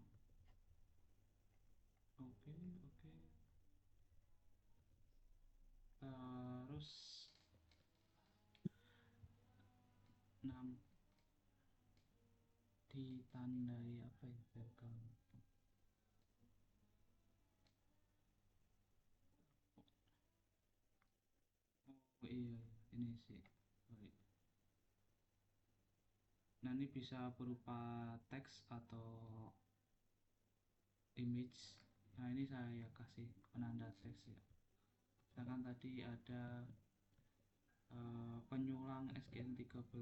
A: Oke, oke. Terus 6 ditandai apa ya background. Oh iya, ini sih. Sorry. Nah ini bisa berupa teks atau image. Nah ini saya kasih penanda teks ya. Sedangkan tadi ada penyulang SKN13.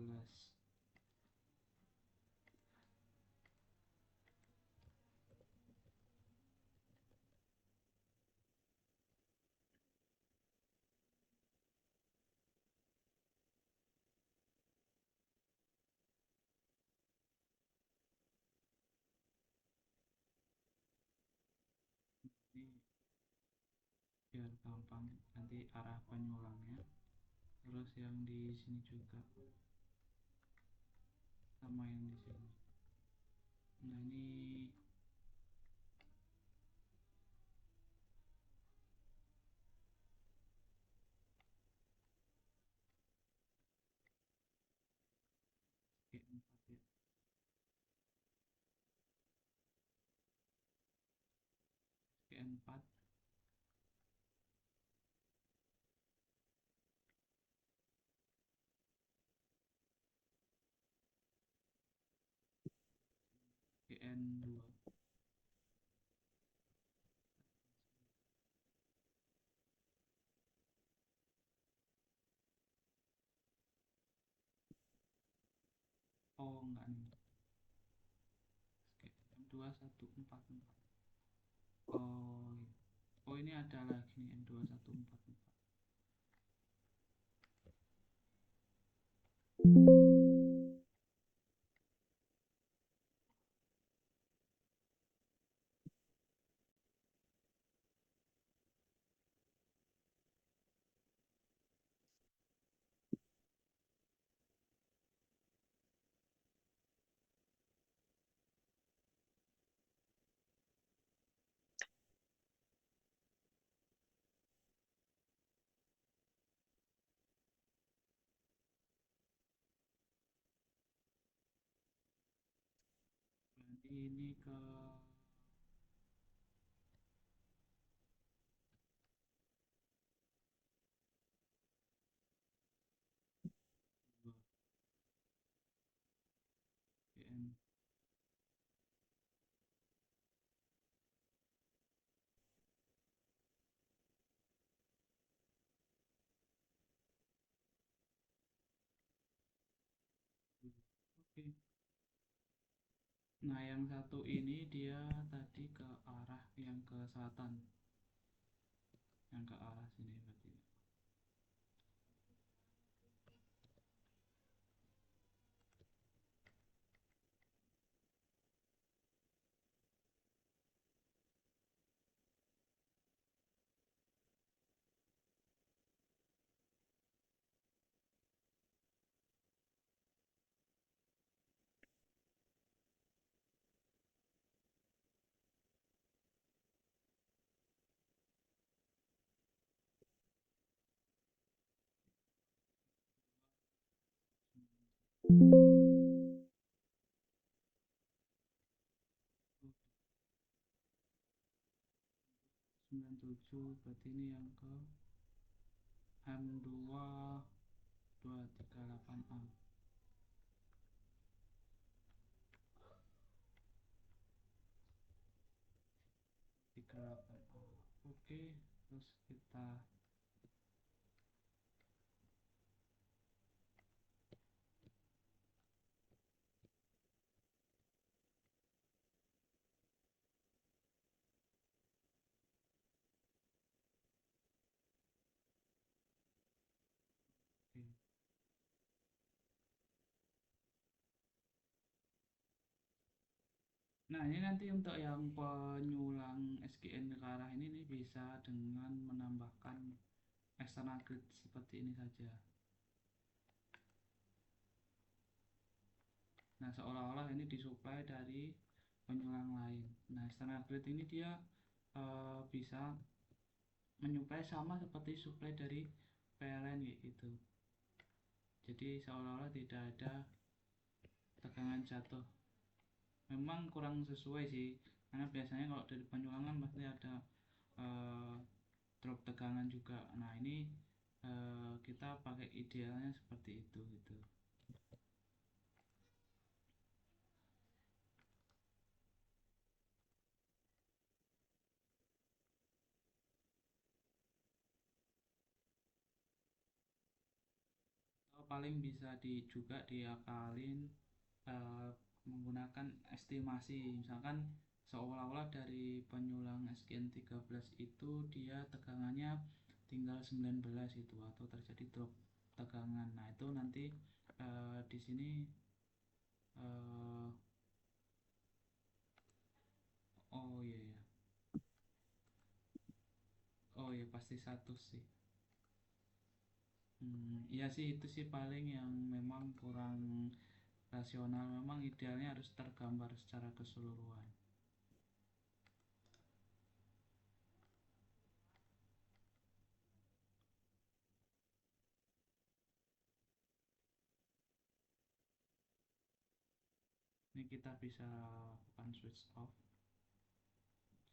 A: Ini biar gampang nanti arah penyulangnya. Terus yang di sini juga sama yang di sini. Nah ini G4 ya. G4 GN2. Oh enggak nih. GN2 144. Oh iya. Oh, ini ada lagi nih M2144. Berarti ini ke dua GM. Oke. Nah, yang satu ini dia tadi ke arah yang ke selatan, yang ke arah sini berarti. Oke, 97 berarti ini yang ke M2 238A. 38A. Oke, terus kita oke. Nah, ini nanti untuk yang penyulang SGN ke arah ini nih bisa dengan menambahkan external grid seperti ini saja. Nah, seolah-olah ini disuplai dari penyulang lain. Nah, external grid ini dia bisa menyuplai sama seperti suplai dari PLN gitu. Jadi seolah-olah tidak ada tegangan jatuh. Memang kurang sesuai sih, karena biasanya kalau dari penyulangan pasti ada eh, drop tegangan juga. Nah, ini kita pakai idealnya seperti itu gitu. Atau paling bisa juga diakalin eh, menggunakan estimasi, misalkan seolah-olah dari penyulang SGN 13 itu dia tegangannya tinggal 19 itu, atau terjadi drop tegangan. Nah, itu nanti di sini eh, oh iya ya, oh iya pasti satu sih. Iya sih, itu sih paling yang memang kurang rasional. Memang idealnya harus tergambar secara keseluruhan. Ini kita bisa lakukan switch off,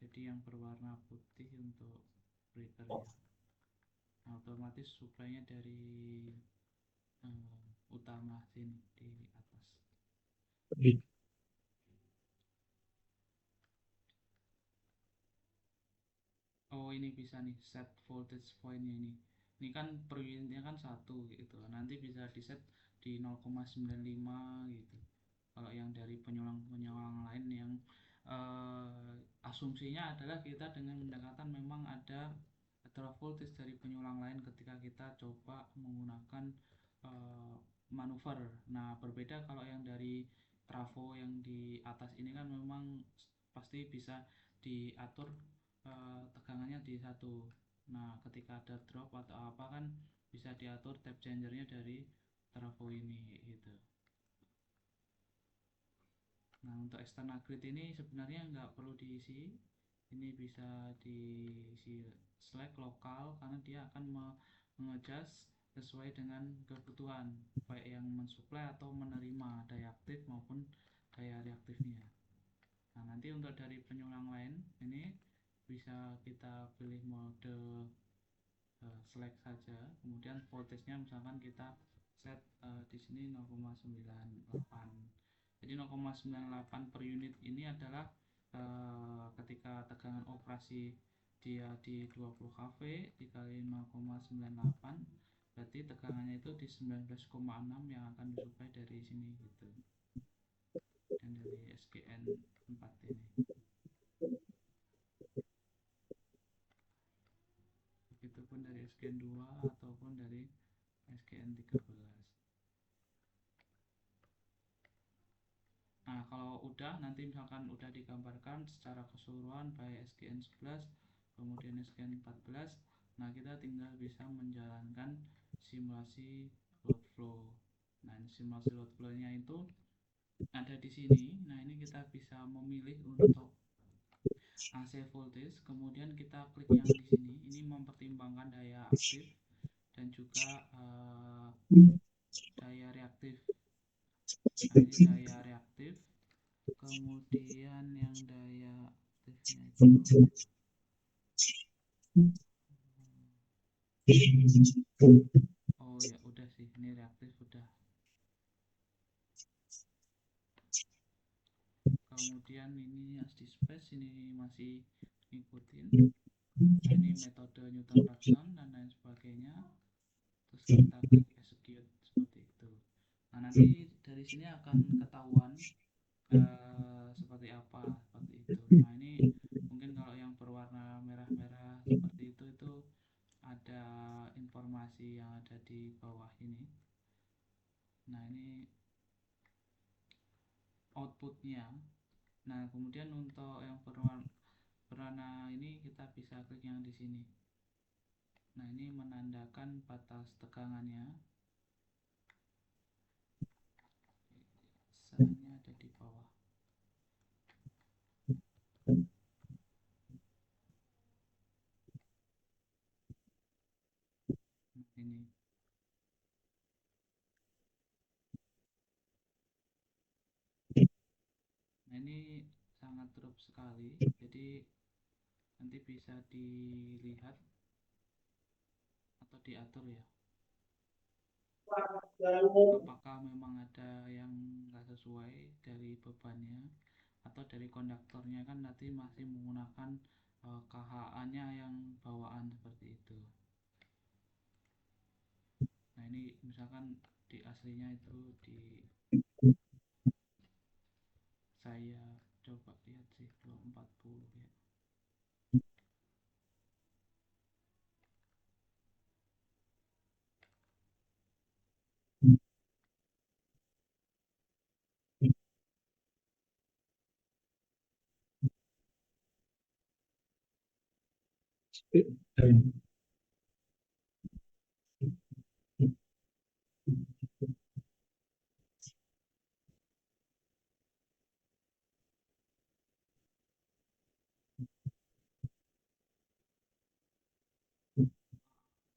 A: jadi yang berwarna putih untuk breakernya. Nah, otomatis suplainya dari utama sini di atas.
B: Di-
A: Oh, ini bisa nih set voltage pointnya ini. Ini kan per unitnya kan satu gitu. Nanti bisa di set di 0,95 gitu. Kalau yang dari penyulang-penyulang lain yang asumsinya adalah kita dengan mendekatan memang ada drop voltage dari penyulang lain ketika kita coba menggunakan manuver. Nah, berbeda kalau yang dari trafo yang di atas ini kan memang pasti bisa diatur tegangannya di satu. Nah, ketika ada drop atau apa kan bisa diatur tap changernya dari trafo ini gitu. Nah, untuk external grid ini sebenarnya nggak perlu diisi. Ini bisa diisi slack lokal karena dia akan mengadjust sesuai dengan kebutuhan, baik yang mensuplai atau menerima daya aktif maupun daya reaktifnya. Nah, nanti untuk dari penyulang lain ini bisa kita pilih mode slack saja. Kemudian voltage-nya misalkan kita set di sini 0,98. Jadi 0,98 per unit ini adalah ketika tegangan operasi dia di 20 kV dikali 0,98, berarti tegangannya itu di 19,6 yang akan disuplai dari sini gitu. Dan dari SGN 4 ini. Begitupun dari SGN 2 ataupun dari SGN 13. Nah, kalau udah nanti misalkan udah digambarkan secara keseluruhan baik SGN 11 kemudian SGN 14, nah kita tinggal bisa menjalankan simulasi load flow. Nah, simulasi load flow-nya itu ada di sini. Nah, ini kita bisa memilih untuk AC voltage, kemudian kita klik yang di sini. Ini mempertimbangkan daya aktif dan juga daya reaktif. Nah, ini daya reaktif, kemudian yang daya aktifnya itu oh ya udah sih, ini reaktif udah. Kemudian ini di space ini masih ngikutin. Nah, ini metode Newton Raphson dan lain sebagainya. Terus kita klik execute seperti itu. Nah, nanti dari sini akan ketahuan seperti apa seperti itu. Nah, ini mungkin kalau yang berwarna merah-merah seperti itu ada informasi yang ada di bawah ini. Nah, ini outputnya. Nah, kemudian untuk yang berwarna ini kita bisa klik yang di sini. Nah, ini menandakan batas tegangannya. Misalnya ada di bawah. Nah, ini. Nah, ini sangat drop sekali. Jadi nanti bisa dilihat atau diatur ya. Apakah memang ada yang nggak sesuai dari bebannya atau dari konduktornya, kan nanti masih menggunakan KHA-nya yang bawaan seperti itu. Nah, ini misalkan di aslinya itu di saya coba lihat sih 240 ya.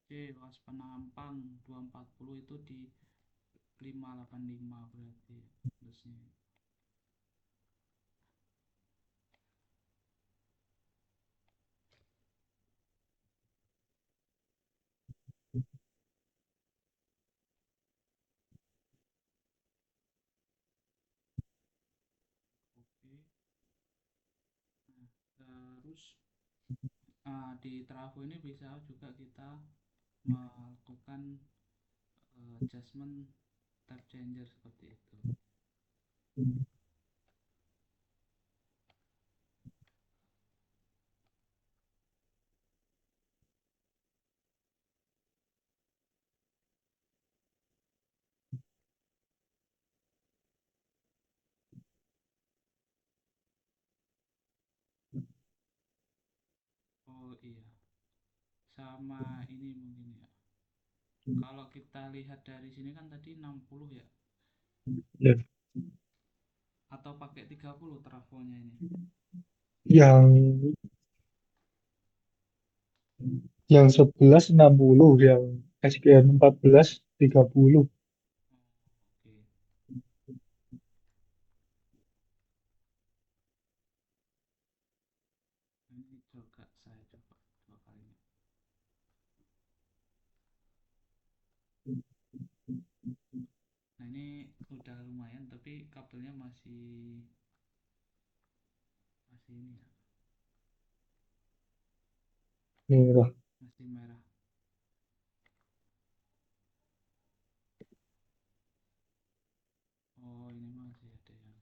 A: Oke, luas penampang 240 itu di 585 berarti plusnya. Oke. Nah, terus di trafo ini bisa juga kita melakukan adjustment tap changer seperti itu. Iya, sama ini mungkin ya. Kalau kita lihat dari sini kan tadi 60 ya,
B: Ya,
A: atau pakai 30 trafonya ini.
B: yang yang 11 60, yang SGN 14 30.
A: Oh, oke. Ini juga saya coba dua kali. Nah ini udah lumayan, tapi kabelnya masih masih ini ya,
B: Merah.
A: masih merah. Oh ini masih ada yang.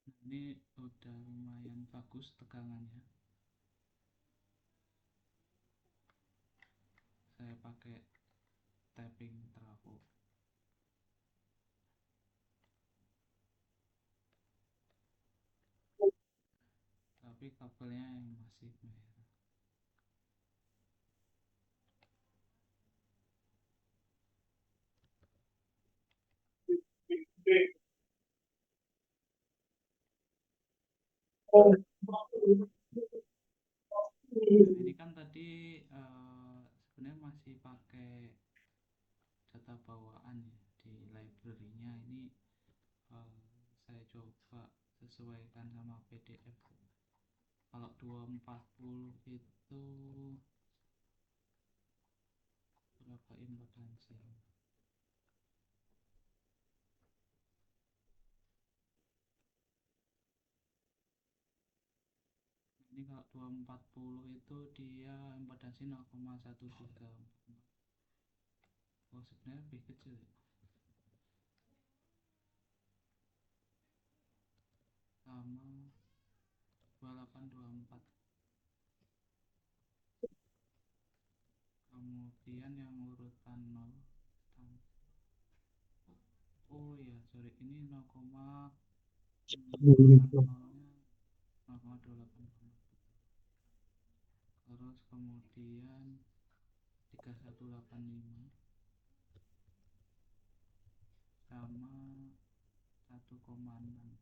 A: Nah ini udah lumayan bagus tegangannya. Saya pakai tapping trafo, tapi kabelnya yang masih merah. Nah ini kan tadi sebenarnya masih pakai data bawaan ya di library-nya. Ini eh, saya coba sesuaikan sama PDF. Kalau 240 itu berapa impedansi? Ini kalau 240 itu dia impedansi 0,1344. Oh sebenarnya lebih kecil ya. Sama 2824. Kemudian yang urutan 0. Oh iya sorry, ini 0,belakang nolnya 0,284. Terus kemudian 3185 sama 1,6.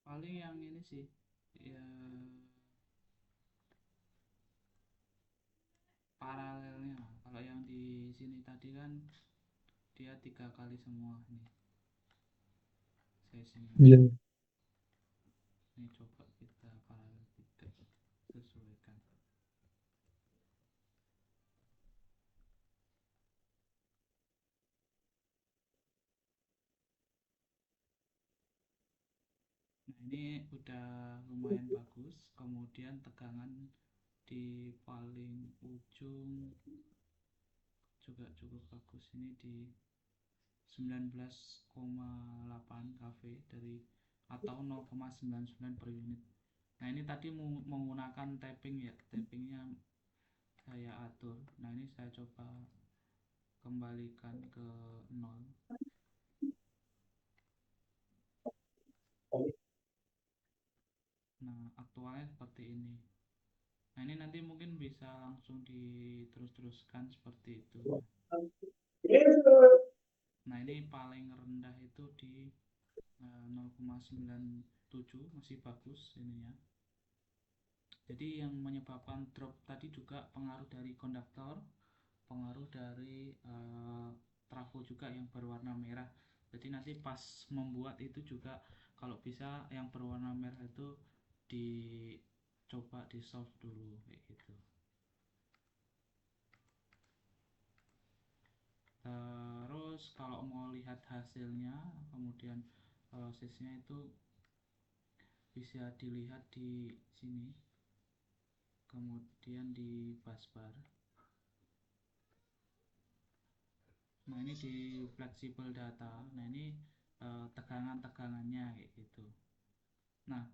A: Paling yang ini sih ya, paralelnya. Kalau yang di sini tadi kan dia 3 kali semua nih sesinya.
B: Iya.
A: Ini coba kita paralel 3, sesuaikan. Nah ini udah lumayan bagus. Kemudian tegangan di paling ujung juga cukup bagus. Ini di 19,8 kV dari atau 0,99 per unit. Nah ini tadi menggunakan tapping ya, tappingnya saya atur. Nah ini saya coba kembalikan ke 0. Nah aktualnya seperti ini. Nah, ini nanti mungkin bisa langsung diterus-teruskan seperti itu. Nah, ini paling rendah itu di 0,97, masih bagus ininya. Jadi yang menyebabkan drop tadi juga pengaruh dari konduktor, pengaruh dari trafo juga yang berwarna merah. Jadi nanti pas membuat itu juga kalau bisa yang berwarna merah itu dicoba di solve dulu kayak gitu. Terus kalau mau lihat hasilnya, kemudian prosesnya itu bisa dilihat di sini, kemudian di busbar. Nah, ini di flexible data. Nah, ini tegangan-tegangannya kayak gitu. Nah,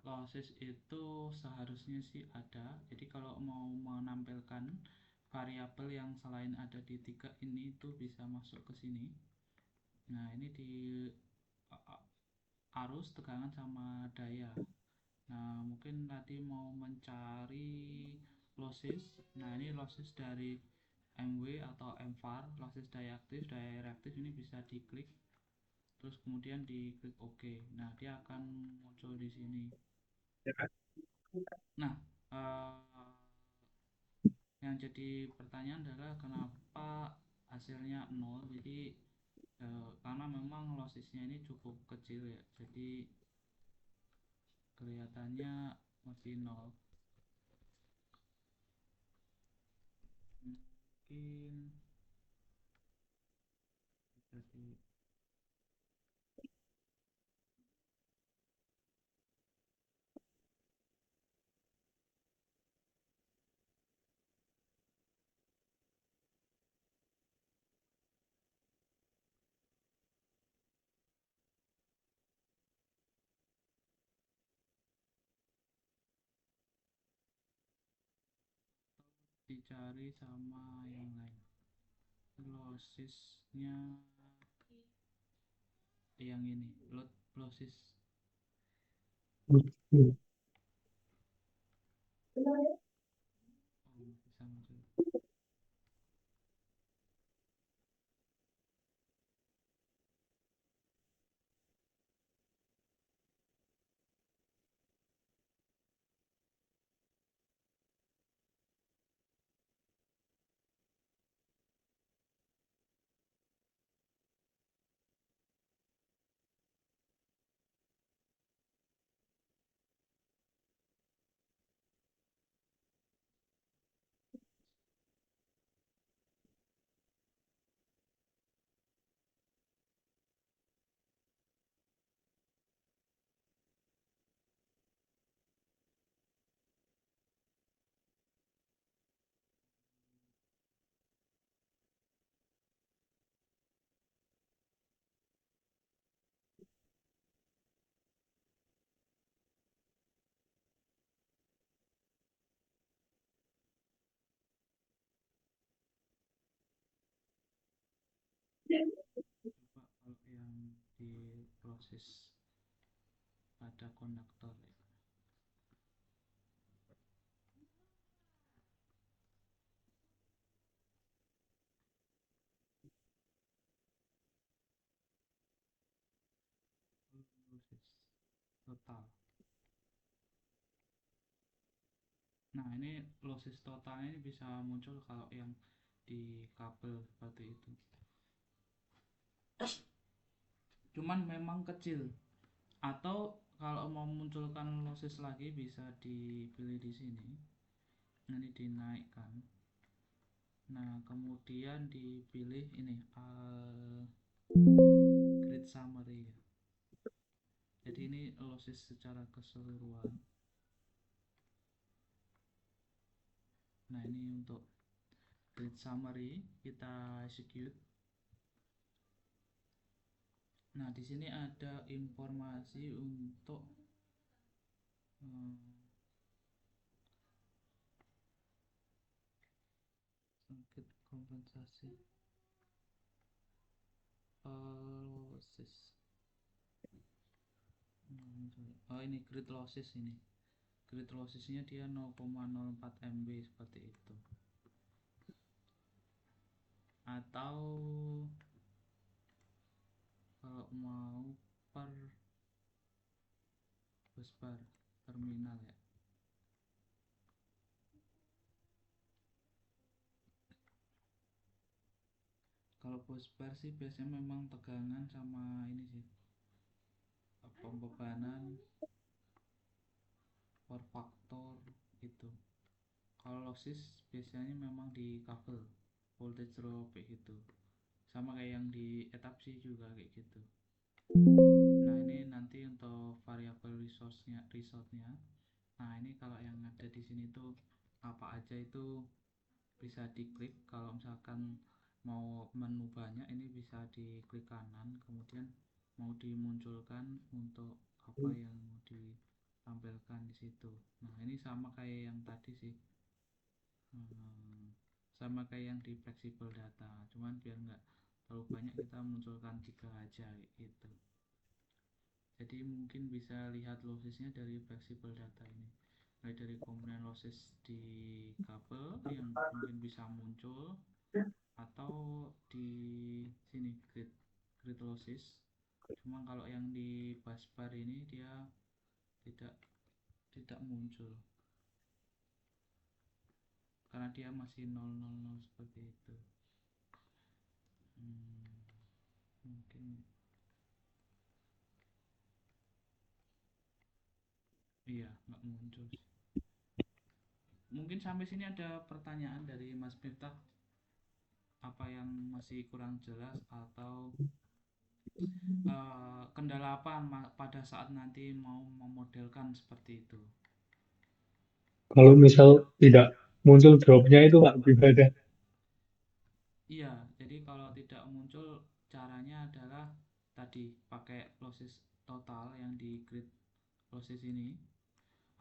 A: losses itu seharusnya sih ada. Jadi kalau mau menampilkan variabel yang selain ada di 3 ini itu bisa masuk ke sini. Nah, ini di arus, tegangan, sama daya. Nah, mungkin tadi mau mencari losses. Nah, ini losses dari MW atau MVAR, losses daya aktif, daya reaktif, ini bisa diklik. Terus kemudian diklik OK. Nah, dia akan muncul di sini. Nah, yang jadi pertanyaan adalah kenapa hasilnya 0. Jadi karena memang lossesnya ini cukup kecil ya, jadi kelihatannya masih 0. Mungkin bisa dicari sama yang lain. Lossesnya yang ini, load losses. Oh, bisa muncul. Coba kalau yang di proses pada konduktor ya. Losses total. Nah, ini losses totalnya ini bisa muncul kalau yang di kabel seperti itu. Cuman memang kecil. Atau kalau mau munculkan losses lagi bisa dipilih di sini. Ini dinaikkan. Nah, kemudian dipilih ini grid summary ya. Jadi ini losses secara keseluruhan. Nah, ini untuk grid summary kita execute. Nah, di sini ada informasi untuk sengket kompensasi losses. Oh, ini grid losses ini. grid lossesnya dia 0,04 MB seperti itu. Atau kalau mau per busbar terminal ya. Kalau busbar sih biasanya memang tegangan sama ini sih, pembebanan power factor gitu. Kalau losses biasanya memang di kabel voltage drop kayak gitu, sama kayak yang di etap sih juga kayak gitu. Nah ini nanti untuk variabel resource-nya. Nah ini kalau yang ada di sini tuh apa aja itu bisa diklik. Kalau misalkan mau menu banyak ini bisa diklik kanan, kemudian mau dimunculkan untuk apa yang mau ditampilkan di situ. Nah ini sama kayak yang tadi sih, sama kayak yang di flexible data, cuman biar nggak terlalu banyak kita munculkan 3 aja gitu. Jadi mungkin bisa lihat lossesnya dari flexible data ini, mulai dari komponen losses di kabel yang mungkin bisa muncul, atau di sini grid losses. Cuma kalau yang di busbar ini dia tidak muncul karena dia masih 000 seperti itu. Mungkin iya nggak muncul. Mungkin sampai sini ada pertanyaan dari Mas Miftah, apa yang masih kurang jelas atau kendala apa pada saat nanti mau memodelkan seperti itu.
B: Kalau misal tidak muncul dropnya itu Pak, gimana?
A: Iya, jadi kalau tidak muncul caranya adalah tadi pakai losses total yang di grid losses ini,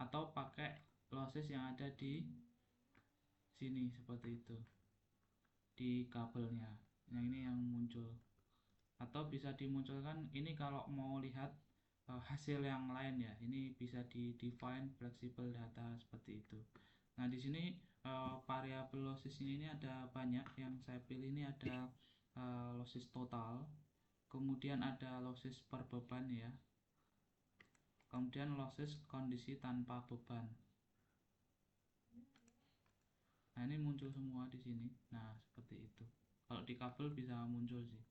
A: atau pakai losses yang ada di sini seperti itu di kabelnya. Yang ini yang muncul, atau bisa dimunculkan ini kalau mau lihat hasil yang lain ya. Ini bisa di define flexible data seperti itu. Nah di sini variabel losses ini ada banyak. Yang saya pilih ini ada losses total, kemudian ada losses per beban ya, kemudian losses kondisi tanpa beban. Nah ini muncul semua di sini. Nah seperti itu. Kalau di kabel bisa muncul sih.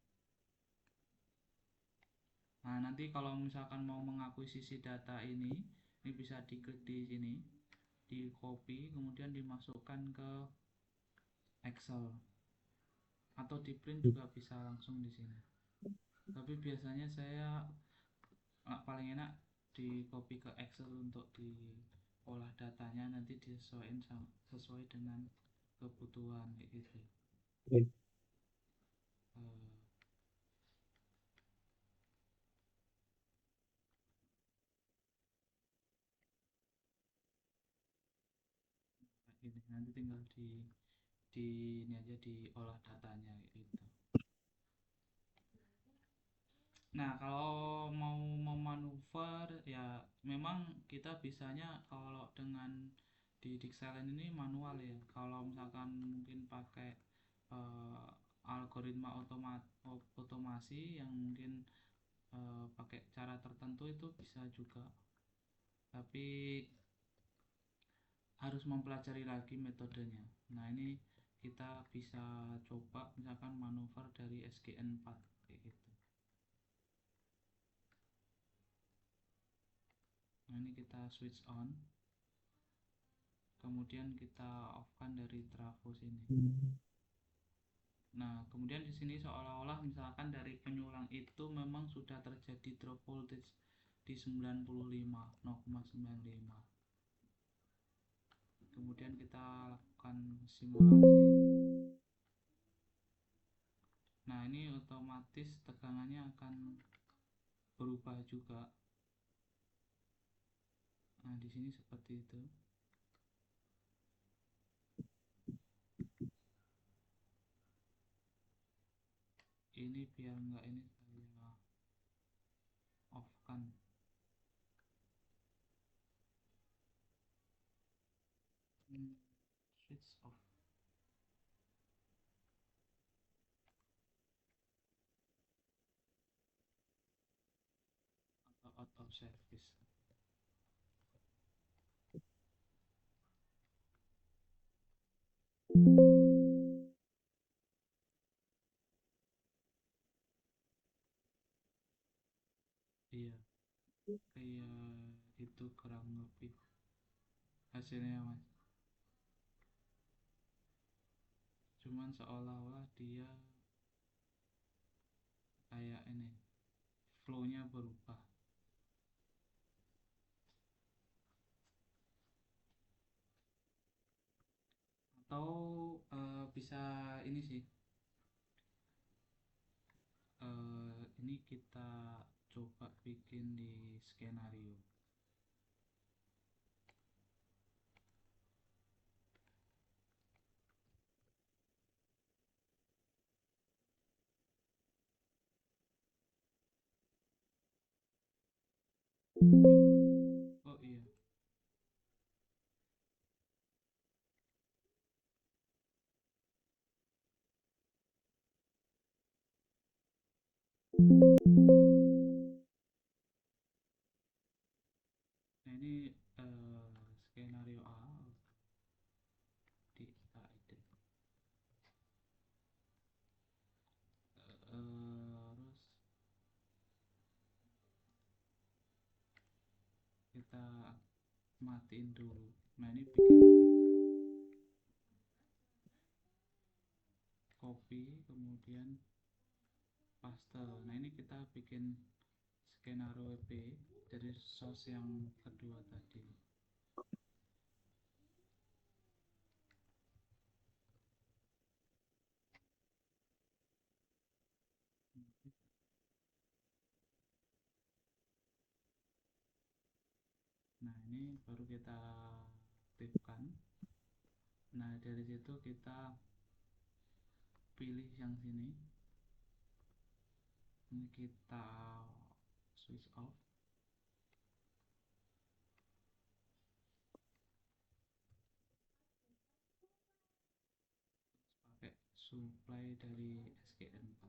A: Nah nanti kalau misalkan mau mengakuisisi data ini bisa diklik di sini, di copy, kemudian dimasukkan ke Excel, atau di print juga bisa langsung di sini. Tapi biasanya saya paling enak di copy ke Excel untuk diolah datanya, nanti disesuaikan sesuai dengan kebutuhan kayak gitu. Ini nanti tinggal ini aja diolah datanya gitu. Nah kalau mau memanuver ya memang kita bisanya kalau dengan di Dixelen ini manual ya. Kalau misalkan mungkin pakai algoritma otomasi yang mungkin pakai cara tertentu itu bisa juga, tapi harus mempelajari lagi metodenya. Nah ini kita bisa coba misalkan manuver dari SGN4 kayak gitu. Nah ini kita switch on, kemudian kita off kan dari trafo sini. Nah kemudian di sini seolah-olah misalkan dari penyulang itu memang sudah terjadi drop voltage di 0,95. Kemudian kita lakukan simulasi. Nah ini otomatis tegangannya akan berubah juga. Nah di sini seperti itu. Ini biar enggak ini saya off kan. switch off atau out of service. Iya, kayak itu kurang lebih hasilnya mas. Cuman seolah-olah dia kayak ini flow-nya berubah. Atau bisa ini sih, ini kita coba bikin di skenario. Oh iya, nah ini skenario A di edit. Terus kita matiin dulu. Nah ini bikin copy kemudian paste. Nah ini kita bikin skenario B dari source yang kedua tadi. Nah ini baru kita aktifkan. Nah dari situ kita pilih yang sini, ini kita switch off, pakai supply dari SKN4.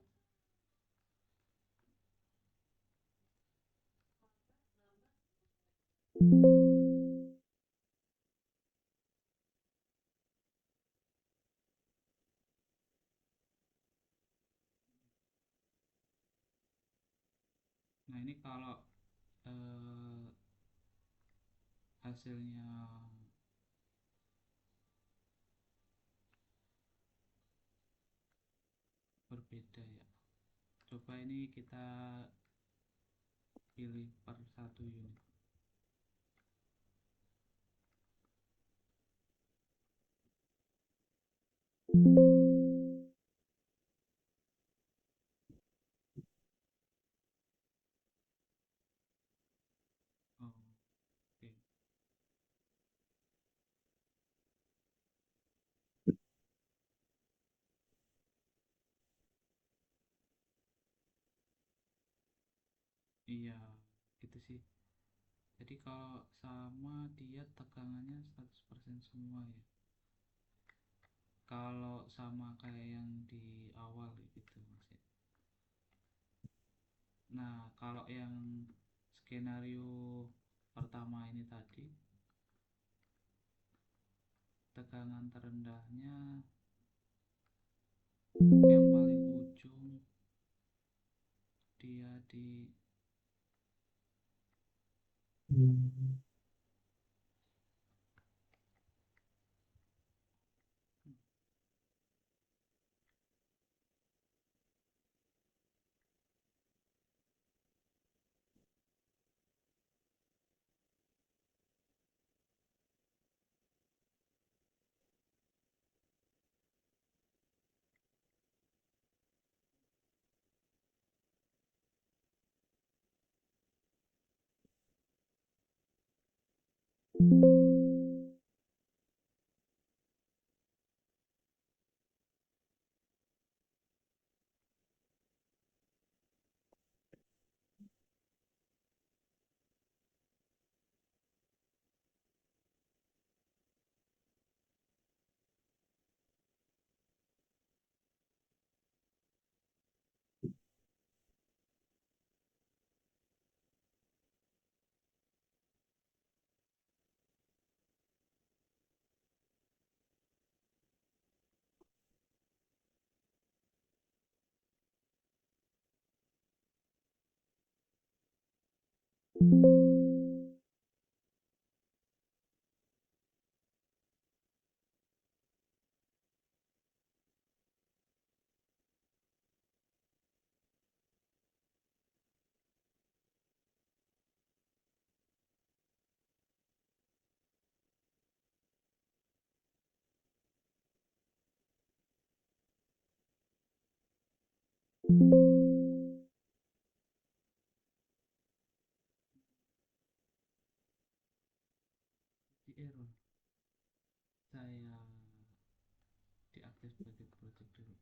A: Nah ini kalau hasilnya berbeda ya, coba ini kita pilih per satu unit. Oh, oke. Iya gitu sih, jadi kalau sama dia tegangannya 100% semua ya, kalau sama kayak yang di awal gitu mas ya. Nah kalau yang skenario pertama ini tadi, tegangan terendahnya yang paling ujung dia di
B: Hmm.
A: Di error. Saya diaktif sebagai project dulu.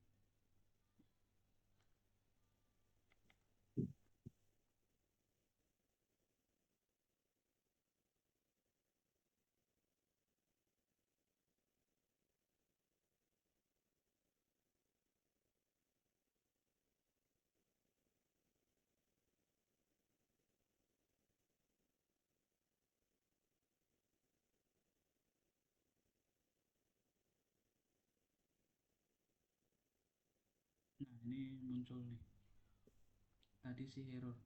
A: Nah, ini muncul nih. Tadi sih error.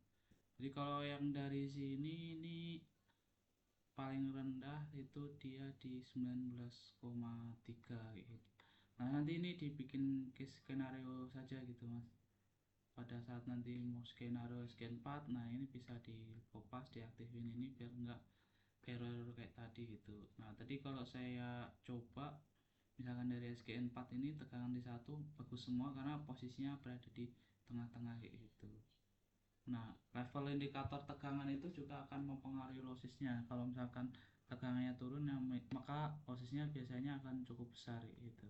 A: Jadi kalau yang dari sini ini paling rendah itu dia di 19,3 gitu. Nah, nanti ini dibikin case skenario saja gitu, Mas. Pada saat nanti mau skenario SK4, nah ini bisa di kopas, diaktifin ini biar enggak error kayak tadi gitu. Nah, tadi kalau saya coba misalkan dari SG4 ini tegangan di satu bagus semua karena posisinya berada di tengah-tengah kayak gitu. Nah, level indikator tegangan itu juga akan mempengaruhi losisnya. Kalau misalkan tegangannya turun, ya, maka losisnya biasanya akan cukup besar gitu.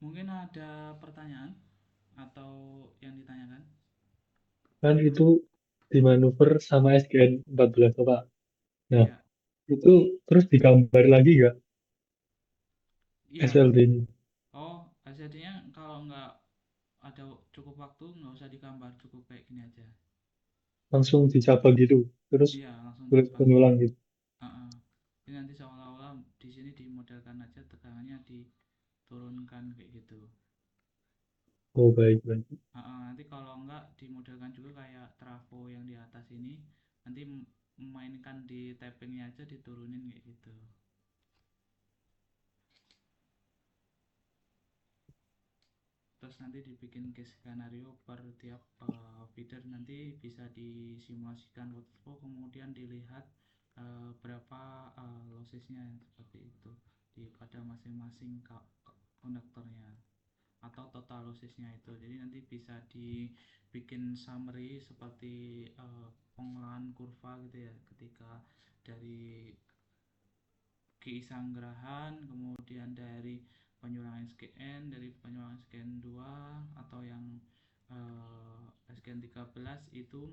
A: Mungkin ada pertanyaan atau yang ditanyakan?
B: Kan itu dimanuver sama SGN 14 Pak. Nah,
A: Iya,
B: itu terus digambar lagi nggak
A: iya.
B: SLD ini?
A: Oh, SLD-nya kalau nggak ada cukup waktu nggak usah digambar, cukup kayak gini aja.
B: Langsung dicabang gitu, terus
A: Iya, langsung
B: tulis
A: dicabang.
B: penyulang gitu.
A: Uh-uh. Jadi nanti seolah-olah di sini dimodelkan aja tegangannya diturunkan kayak gitu.
B: Oh, baik, baik.
A: Nanti kalau enggak dimodelkan juga kayak trafo yang di atas ini, nanti memainkan di tappingnya aja diturunin kayak gitu. Terus nanti dibikin case skenario per tiap feeder, nanti bisa disimulasikan workflow, kemudian dilihat berapa lossesnya seperti itu pada masing-masing konduktornya atau total lossesnya itu. Jadi nanti bisa dibikin summary seperti pengolahan kurva gitu ya, ketika dari keisanggrahan, kemudian dari penyurangan SKN, dari penyurangan SKN 2 atau yang SKN 13 itu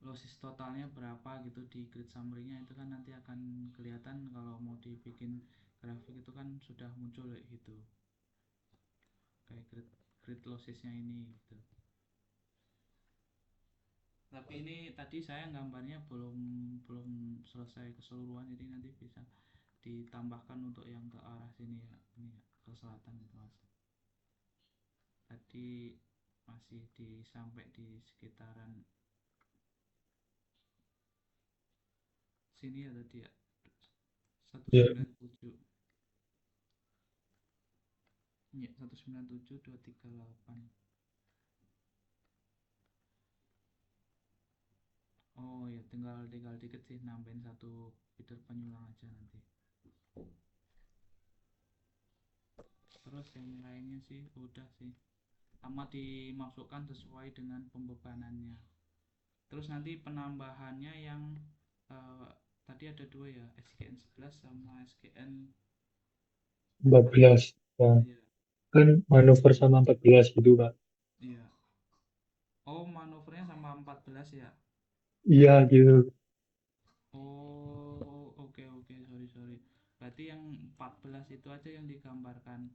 A: losses totalnya berapa gitu di grid summary-nya. Itu kan nanti akan kelihatan kalau mau dibikin grafik itu kan sudah muncul gitu, kayak grid lossesnya ini gitu. Tapi ini tadi saya gambarnya belum belum selesai keseluruhan, jadi nanti bisa ditambahkan untuk yang ke arah sini ya, ini ya, ke selatan gitu Mas. Tadi masih sampai di sekitaran sini ya tadi ya,
B: Ya,
A: 197 ya, 197 238. Oh ya, tinggal tinggal dikit sih, nambahin satu feeder penyulang aja nanti. Terus yang lainnya sih udah sih, sama dimasukkan sesuai dengan pembebanannya. Terus nanti penambahannya yang eh, tadi ada dua ya, SGN 11 sama SGN
B: 14.
A: 14.
B: Nah,
A: Iya,
B: kan manuver sama 14 gitu, Pak.
A: iya. Oh, manuvernya sama 14 ya.
B: Iya, gitu.
A: Oh, oke oke, sorry sorry. Berarti yang 14 itu aja yang digambarkan.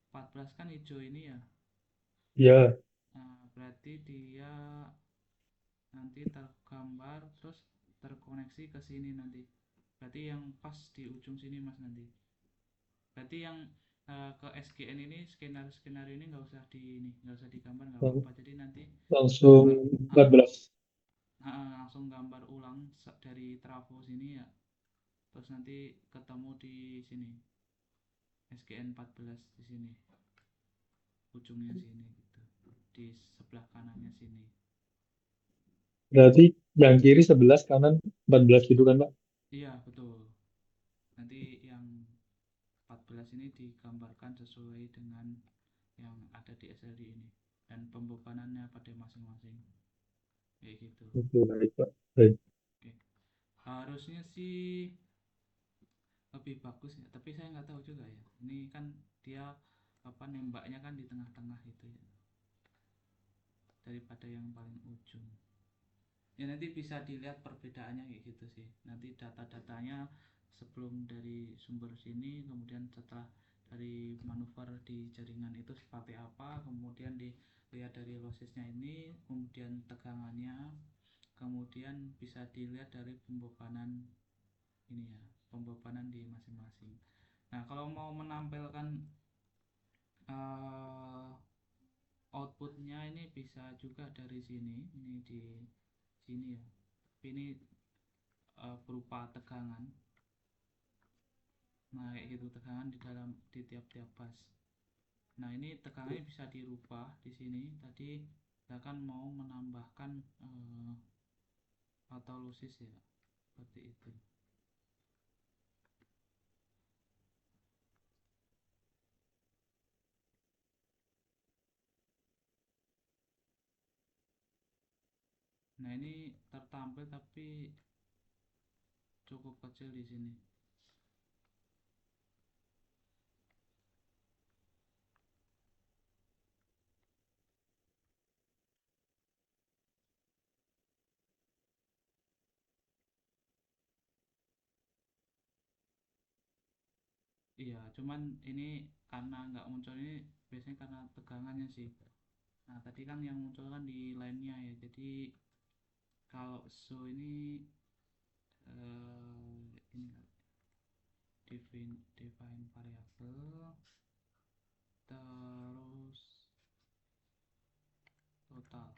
A: 14 kan hijau ini ya.
B: Iya,
A: Nah, berarti dia nanti tergambar terus terkoneksi ke sini nanti. Berarti yang pas di ujung sini Mas nanti. Berarti yang ke SGN ini skenario ini nggak usah nggak usah digambar, nggak
B: Lang-
A: apa-apa. Jadi nanti
B: Langsung
A: gambar
B: 14.
A: langsung gambar ulang dari trafo sini ya, terus nanti ketemu di sini SGN 14 di sini ujungnya sini gitu, di sebelah kanannya sini.
B: Berarti yang kiri 11, kanan 14 gitu kan, Pak?
A: Iya betul, nanti yang 14 ini digambarkan sesuai dengan yang ada di SLD ini dan pembebanannya pada masing-masing kayak gitu.
B: Oke, baik, Pak. Baik.
A: Oke. Harusnya sih lebih bagus ya, tapi saya nggak tahu juga ya, ini kan dia apa nembaknya kan di tengah-tengah itu ya, daripada yang paling ujung ya. Nanti bisa dilihat perbedaannya kayak gitu sih, nanti data-datanya sebelum dari sumber sini, kemudian setelah dari manuver di jaringan itu seperti apa, kemudian dilihat dari lossesnya ini, kemudian tegangannya, kemudian bisa dilihat dari pembebanan ini ya, pembebanan di masing-masing. Nah kalau mau menampilkan uh, outputnya ini bisa juga dari sini, ini di sini ya, ini berupa tegangan. Nah kayak gitu, tegangan di dalam di tiap-tiap bus. Nah ini tegangannya bisa dirubah di sini. Tadi kita kan mau menambahkan autolusis ya, seperti itu. Nah ini tertampil tapi cukup kecil di sini. Iya, cuman ini karena nggak muncul ini biasanya karena tegangannya sih. Nah tadi kan yang muncul kan di lainnya ya. Jadi kalau show ini ini define variable, terus total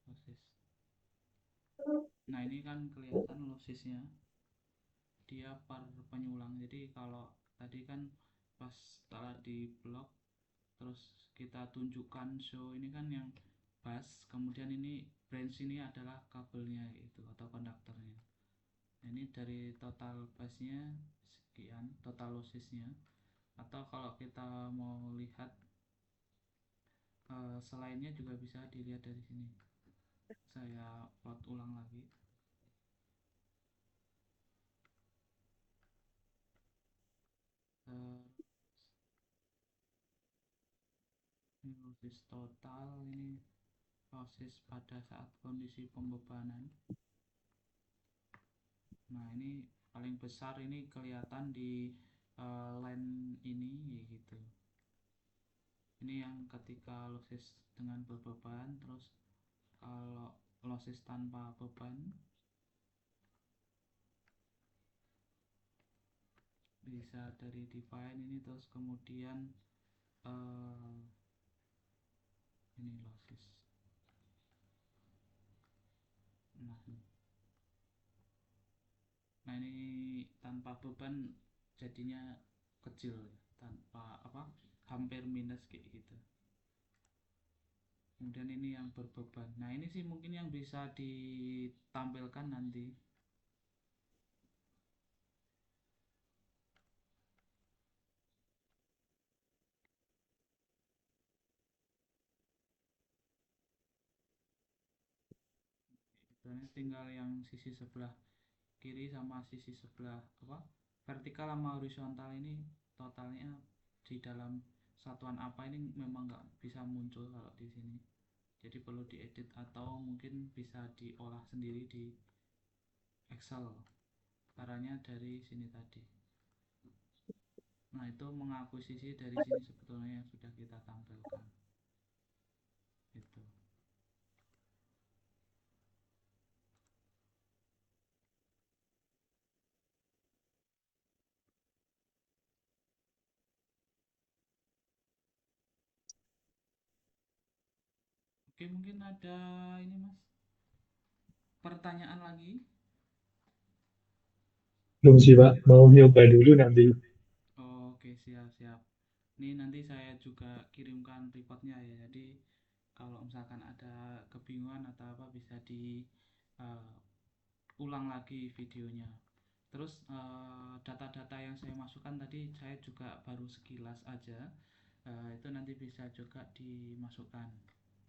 A: losses. Nah ini kan kelihatan lossesnya dia per penyulang. Jadi kalau tadi kan pas setelah di blok terus kita tunjukkan show ini kan yang bus, kemudian ini branch ini adalah kabelnya itu atau konduktornya. Nah, ini dari total busnya sekian, total lossesnya. Atau kalau kita mau lihat selainnya juga bisa dilihat dari sini. Saya plot ulang lagi. Ini losses total, ini losses pada saat kondisi pembebanan. Nah ini paling besar ini kelihatan di line ini gitu. Ini yang ketika losses dengan berbeban, terus kalau losses tanpa beban bisa dari define ini, terus kemudian ini losses. Nah ini tanpa beban jadinya kecil ya, tanpa apa hampir minus kayak gitu. Kemudian ini yang berbeban. Nah ini sih mungkin yang bisa ditampilkan nanti. Ini tinggal yang sisi sebelah kiri sama sisi sebelah apa vertikal sama horizontal ini totalnya di dalam satuan apa ini memang nggak bisa muncul kalau di sini. Jadi perlu diedit atau mungkin bisa diolah sendiri di Excel. Caranya dari sini tadi. Nah itu mengakuisisi dari sini sebetulnya yang sudah kita tampilkan. Itu. Oke, mungkin ada ini Mas, pertanyaan lagi.
B: Belum sih Pak, mau nyoba dulu nanti.
A: Oh, oke, siap siap. Ini nanti saya juga kirimkan reportnya ya. Jadi kalau misalkan ada kebingungan atau apa bisa diulang lagi videonya. Terus data-data yang saya masukkan tadi saya juga baru sekilas aja. Itu nanti bisa juga dimasukkan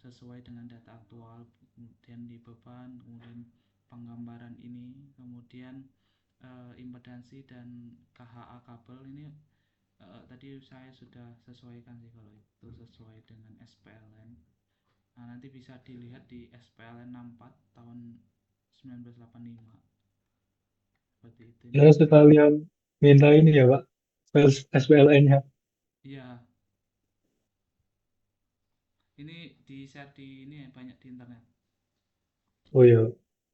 A: sesuai dengan data aktual, kemudian di beban, kemudian penggambaran ini, kemudian impedansi dan KHA kabel ini tadi saya sudah sesuaikan sih kalau itu sesuai dengan SPLN. Nah, nanti bisa dilihat di SPLN 64 tahun 1985 seperti itu. Ini
B: Ya sekalian minta ini ya Pak, file SPLN-nya.
A: iya, ini di share di ini ya, banyak di internet.
B: Oh ya,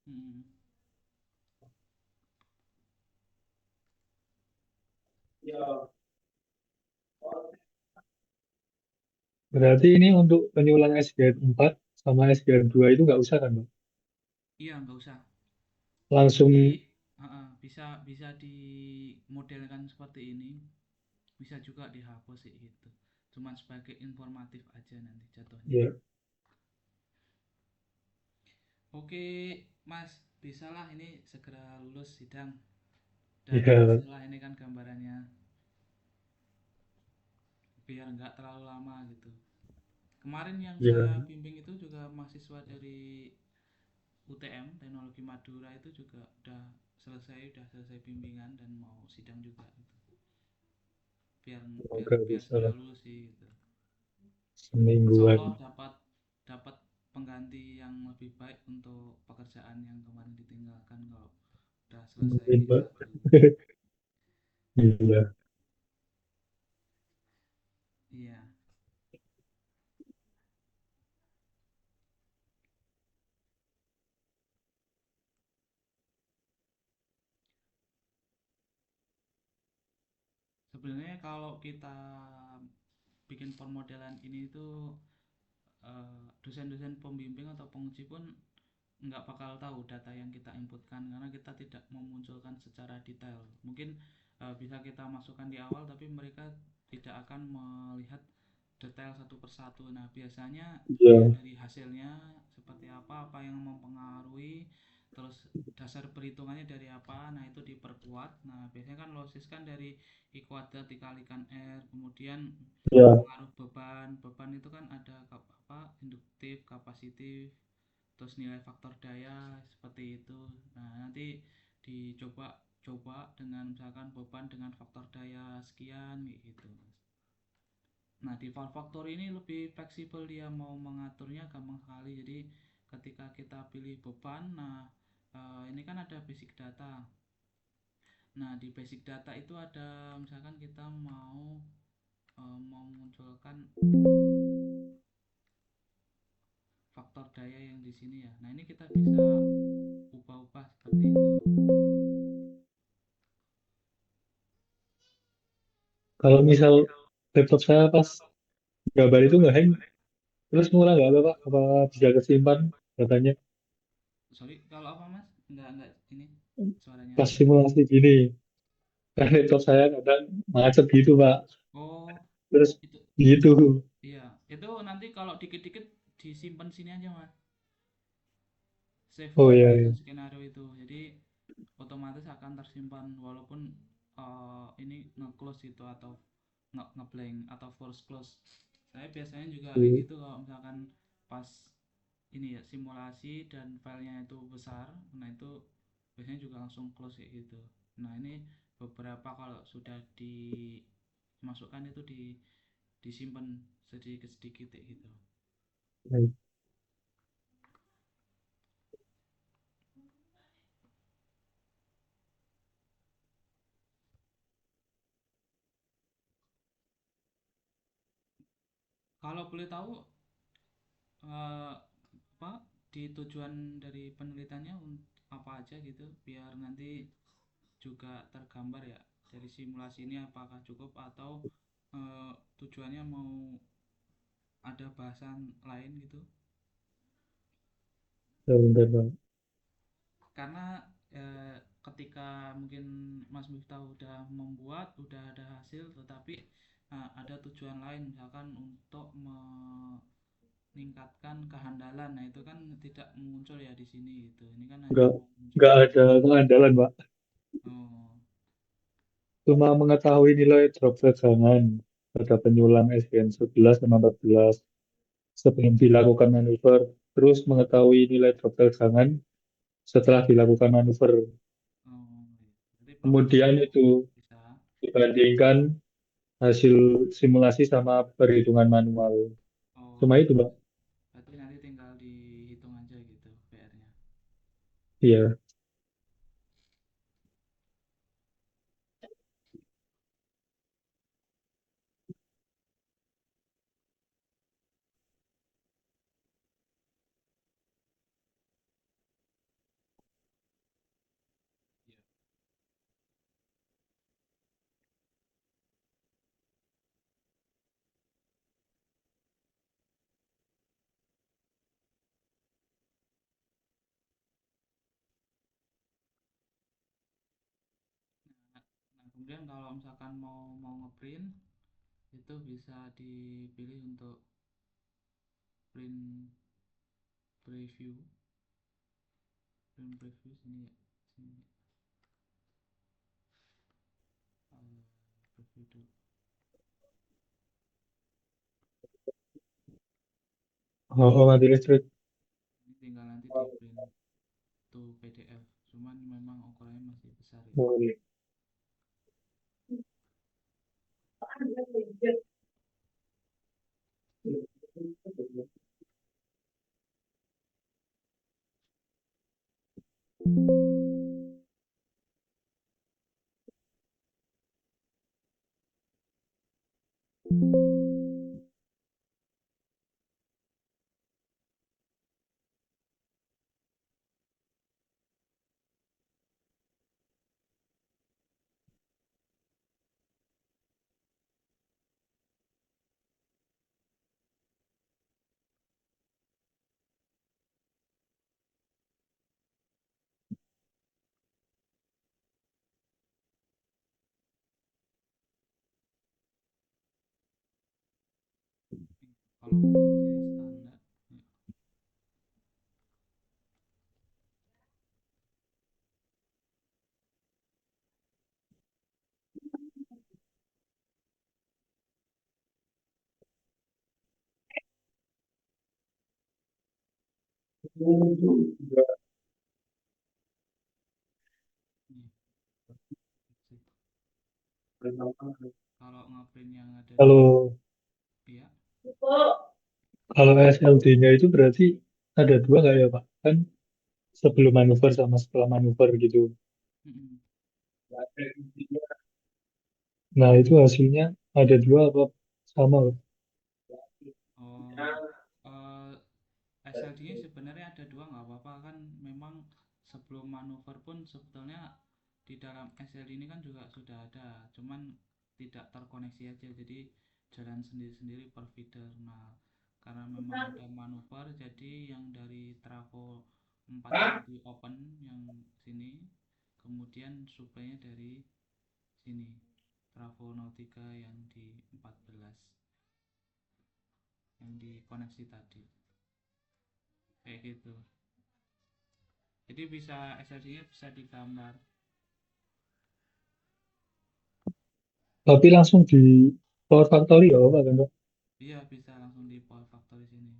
A: Hmm.
B: berarti ini untuk penyulang SGN 4 sama SGN 2 itu nggak usah kan Pak?
A: Iya, nggak usah.
B: Langsung,
A: Nanti bisa bisa dimodelkan seperti ini, bisa juga dihapus sih gitu. Cuman sebagai informatif aja nanti jatuhnya.
B: ya,
A: Oke, Mas, bisalah ini segera lulus sidang dan
B: ya,
A: hasilnya ini kan gambarannya biar nggak terlalu lama gitu. Kemarin yang
B: ya,
A: saya bimbing itu juga mahasiswa dari UTM Teknologi Madura itu juga udah selesai bimbingan dan mau sidang juga gitu. Biar biar
B: semoga
A: biar
B: bisa
A: segera
B: lah
A: lulus sih gitu. Insya
B: semingguan.
A: Allah dapat dapat pengganti yang lebih baik untuk pekerjaan yang kemarin ditinggalkan kalau udah selesai
B: Mungkin Pak.
A: S1.
B: Iya.
A: Iya, sebenarnya kalau kita bikin permodelan ini tuh dosen-dosen pembimbing atau penguji pun nggak bakal tahu data yang kita inputkan karena kita tidak memunculkan secara detail. Mungkin bisa kita masukkan di awal tapi mereka tidak akan melihat detail satu persatu. Nah, biasanya dilihat
B: Iya.
A: dari hasilnya seperti apa, apa yang mempengaruhi, terus dasar perhitungannya dari apa. Nah, itu diperkuat. Nah, biasanya kan losis kan dari I kuadrat dikalikan R, kemudian
B: Iya.
A: pengaruh beban. Beban itu kan ada apa? Induktif, kapasitif, terus nilai faktor daya seperti itu. Nah, nanti dicoba coba dengan misalkan beban dengan faktor daya sekian gitu. Nah, di Valve Factory ini lebih fleksibel, dia mau mengaturnya gampang sekali. Jadi ketika kita pilih beban, nah ini kan ada basic data. Nah, di basic data itu ada misalkan kita mau munculkan faktor daya yang di sini ya. Nah, ini kita bisa ubah-ubah seperti itu.
B: Kalau misal laptop saya pas gambar itu nggak hang, terus ngulang nggak apa Pak? Apa bisa kesimpan datanya?
A: Sorry, kalau apa Mas? Enggak ini suaranya.
B: Pas simulasi gini, kan laptop saya kadang macet gitu Pak.
A: Oh,
B: Terus
A: itu
B: gitu.
A: iya. Itu nanti kalau dikit-dikit disimpan sini aja Mas. Save
B: Oh iya,
A: worst
B: iya.
A: case scenario itu. Jadi otomatis akan tersimpan walaupun ini nge-close itu atau nge-blank atau force close. Saya biasanya juga kayak
B: Hmm,
A: gitu kalau misalkan pas ini ya simulasi dan filenya itu besar, nah itu biasanya juga langsung close kayak gitu. Nah, ini beberapa kalau sudah dimasukkan itu disimpan sedikit-sedikit kayak gitu.
B: baik.
A: Kalau boleh tahu eh, apa di tujuan dari penelitiannya apa aja gitu biar nanti juga tergambar ya dari simulasi ini apakah cukup atau tujuannya mau ada bahasan lain gitu.
B: Bentar, Bang.
A: Karena ketika mungkin Mas Miftah udah membuat, udah ada hasil, tetapi ada tujuan lain, misalkan untuk meningkatkan kehandalan. Nah, itu kan tidak muncul ya di sini gitu. Ini kan hanya
B: Nggak, nggak
A: menunjukkan.
B: ada keandalan, Pak.
A: Oh,
B: Cuma mengetahui nilai drop tegangan pada penyulam SDN 11 sama 14 sebelum dilakukan manuver, terus mengetahui nilai drop tegangan setelah dilakukan manuver.
A: oh, jadi
B: Kemudian
A: performanya
B: itu
A: bisa.
B: dibandingkan hasil simulasi sama perhitungan manual.
A: Oh,
B: Cuma itu, Pak.
A: berarti nanti tinggal dihitung aja gitu PR-nya.
B: Iya.
A: Iya. Nah, nah, kemudian kalau misalkan mau mau ngeprint itu bisa dipilih untuk print preview. Print preview sini ya. Sini. Preview dulu.
B: Oh, oh, mati listrik.
A: Ini tinggal nanti di print to PDF. Cuman memang ukurannya masih besar ya.
B: Oh, iya.
A: Kalau masih standar ya. Nih, sih. Kalau ngeprint yang ada dua,
B: Kalau
A: ya.
B: kalau SLD-nya itu berarti ada dua nggak ya, Pak? Kan sebelum manuver sama setelah manuver gitu.
A: Mm-mm.
B: Nah, itu hasilnya ada dua apa sama, Pak?
A: Oh, SLD-nya sebenarnya ada dua nggak apa-apa kan, memang sebelum manuver pun sebetulnya di dalam SLD ini kan juga sudah ada, cuman tidak terkoneksi aja, jadi jalan sendiri-sendiri per feeder. Nah, karena memang udah manuver, jadi yang dari trafo 4 ini di open yang sini, kemudian supply-nya dari sini, trafo 03 yang di 14 yang dikoneksi tadi, kayak gitu. Jadi bisa SLC-nya bisa digambar.
B: Tapi langsung di Power Factory ya, Pak, kan, Pak?
A: Iya, bisa langsung di Power Factory sini.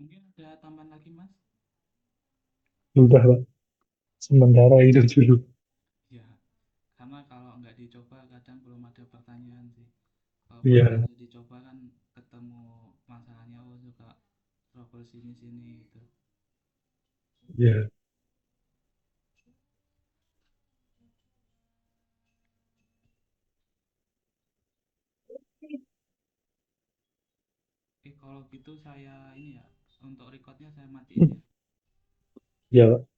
A: Mungkin ada tambahan lagi Mas?
B: Udah Pak, sementara itu dulu.
A: Ya, karena kalau nggak dicoba kadang belum ada pertanyaan sih. Kalau pas
B: Iya,
A: udah dicoba kan ketemu masalahnya, oh suka trouble sini sini gitu.
B: iya.
A: Kalau gitu saya ini ya, untuk recordnya saya matiin ya.
B: Iya Pak.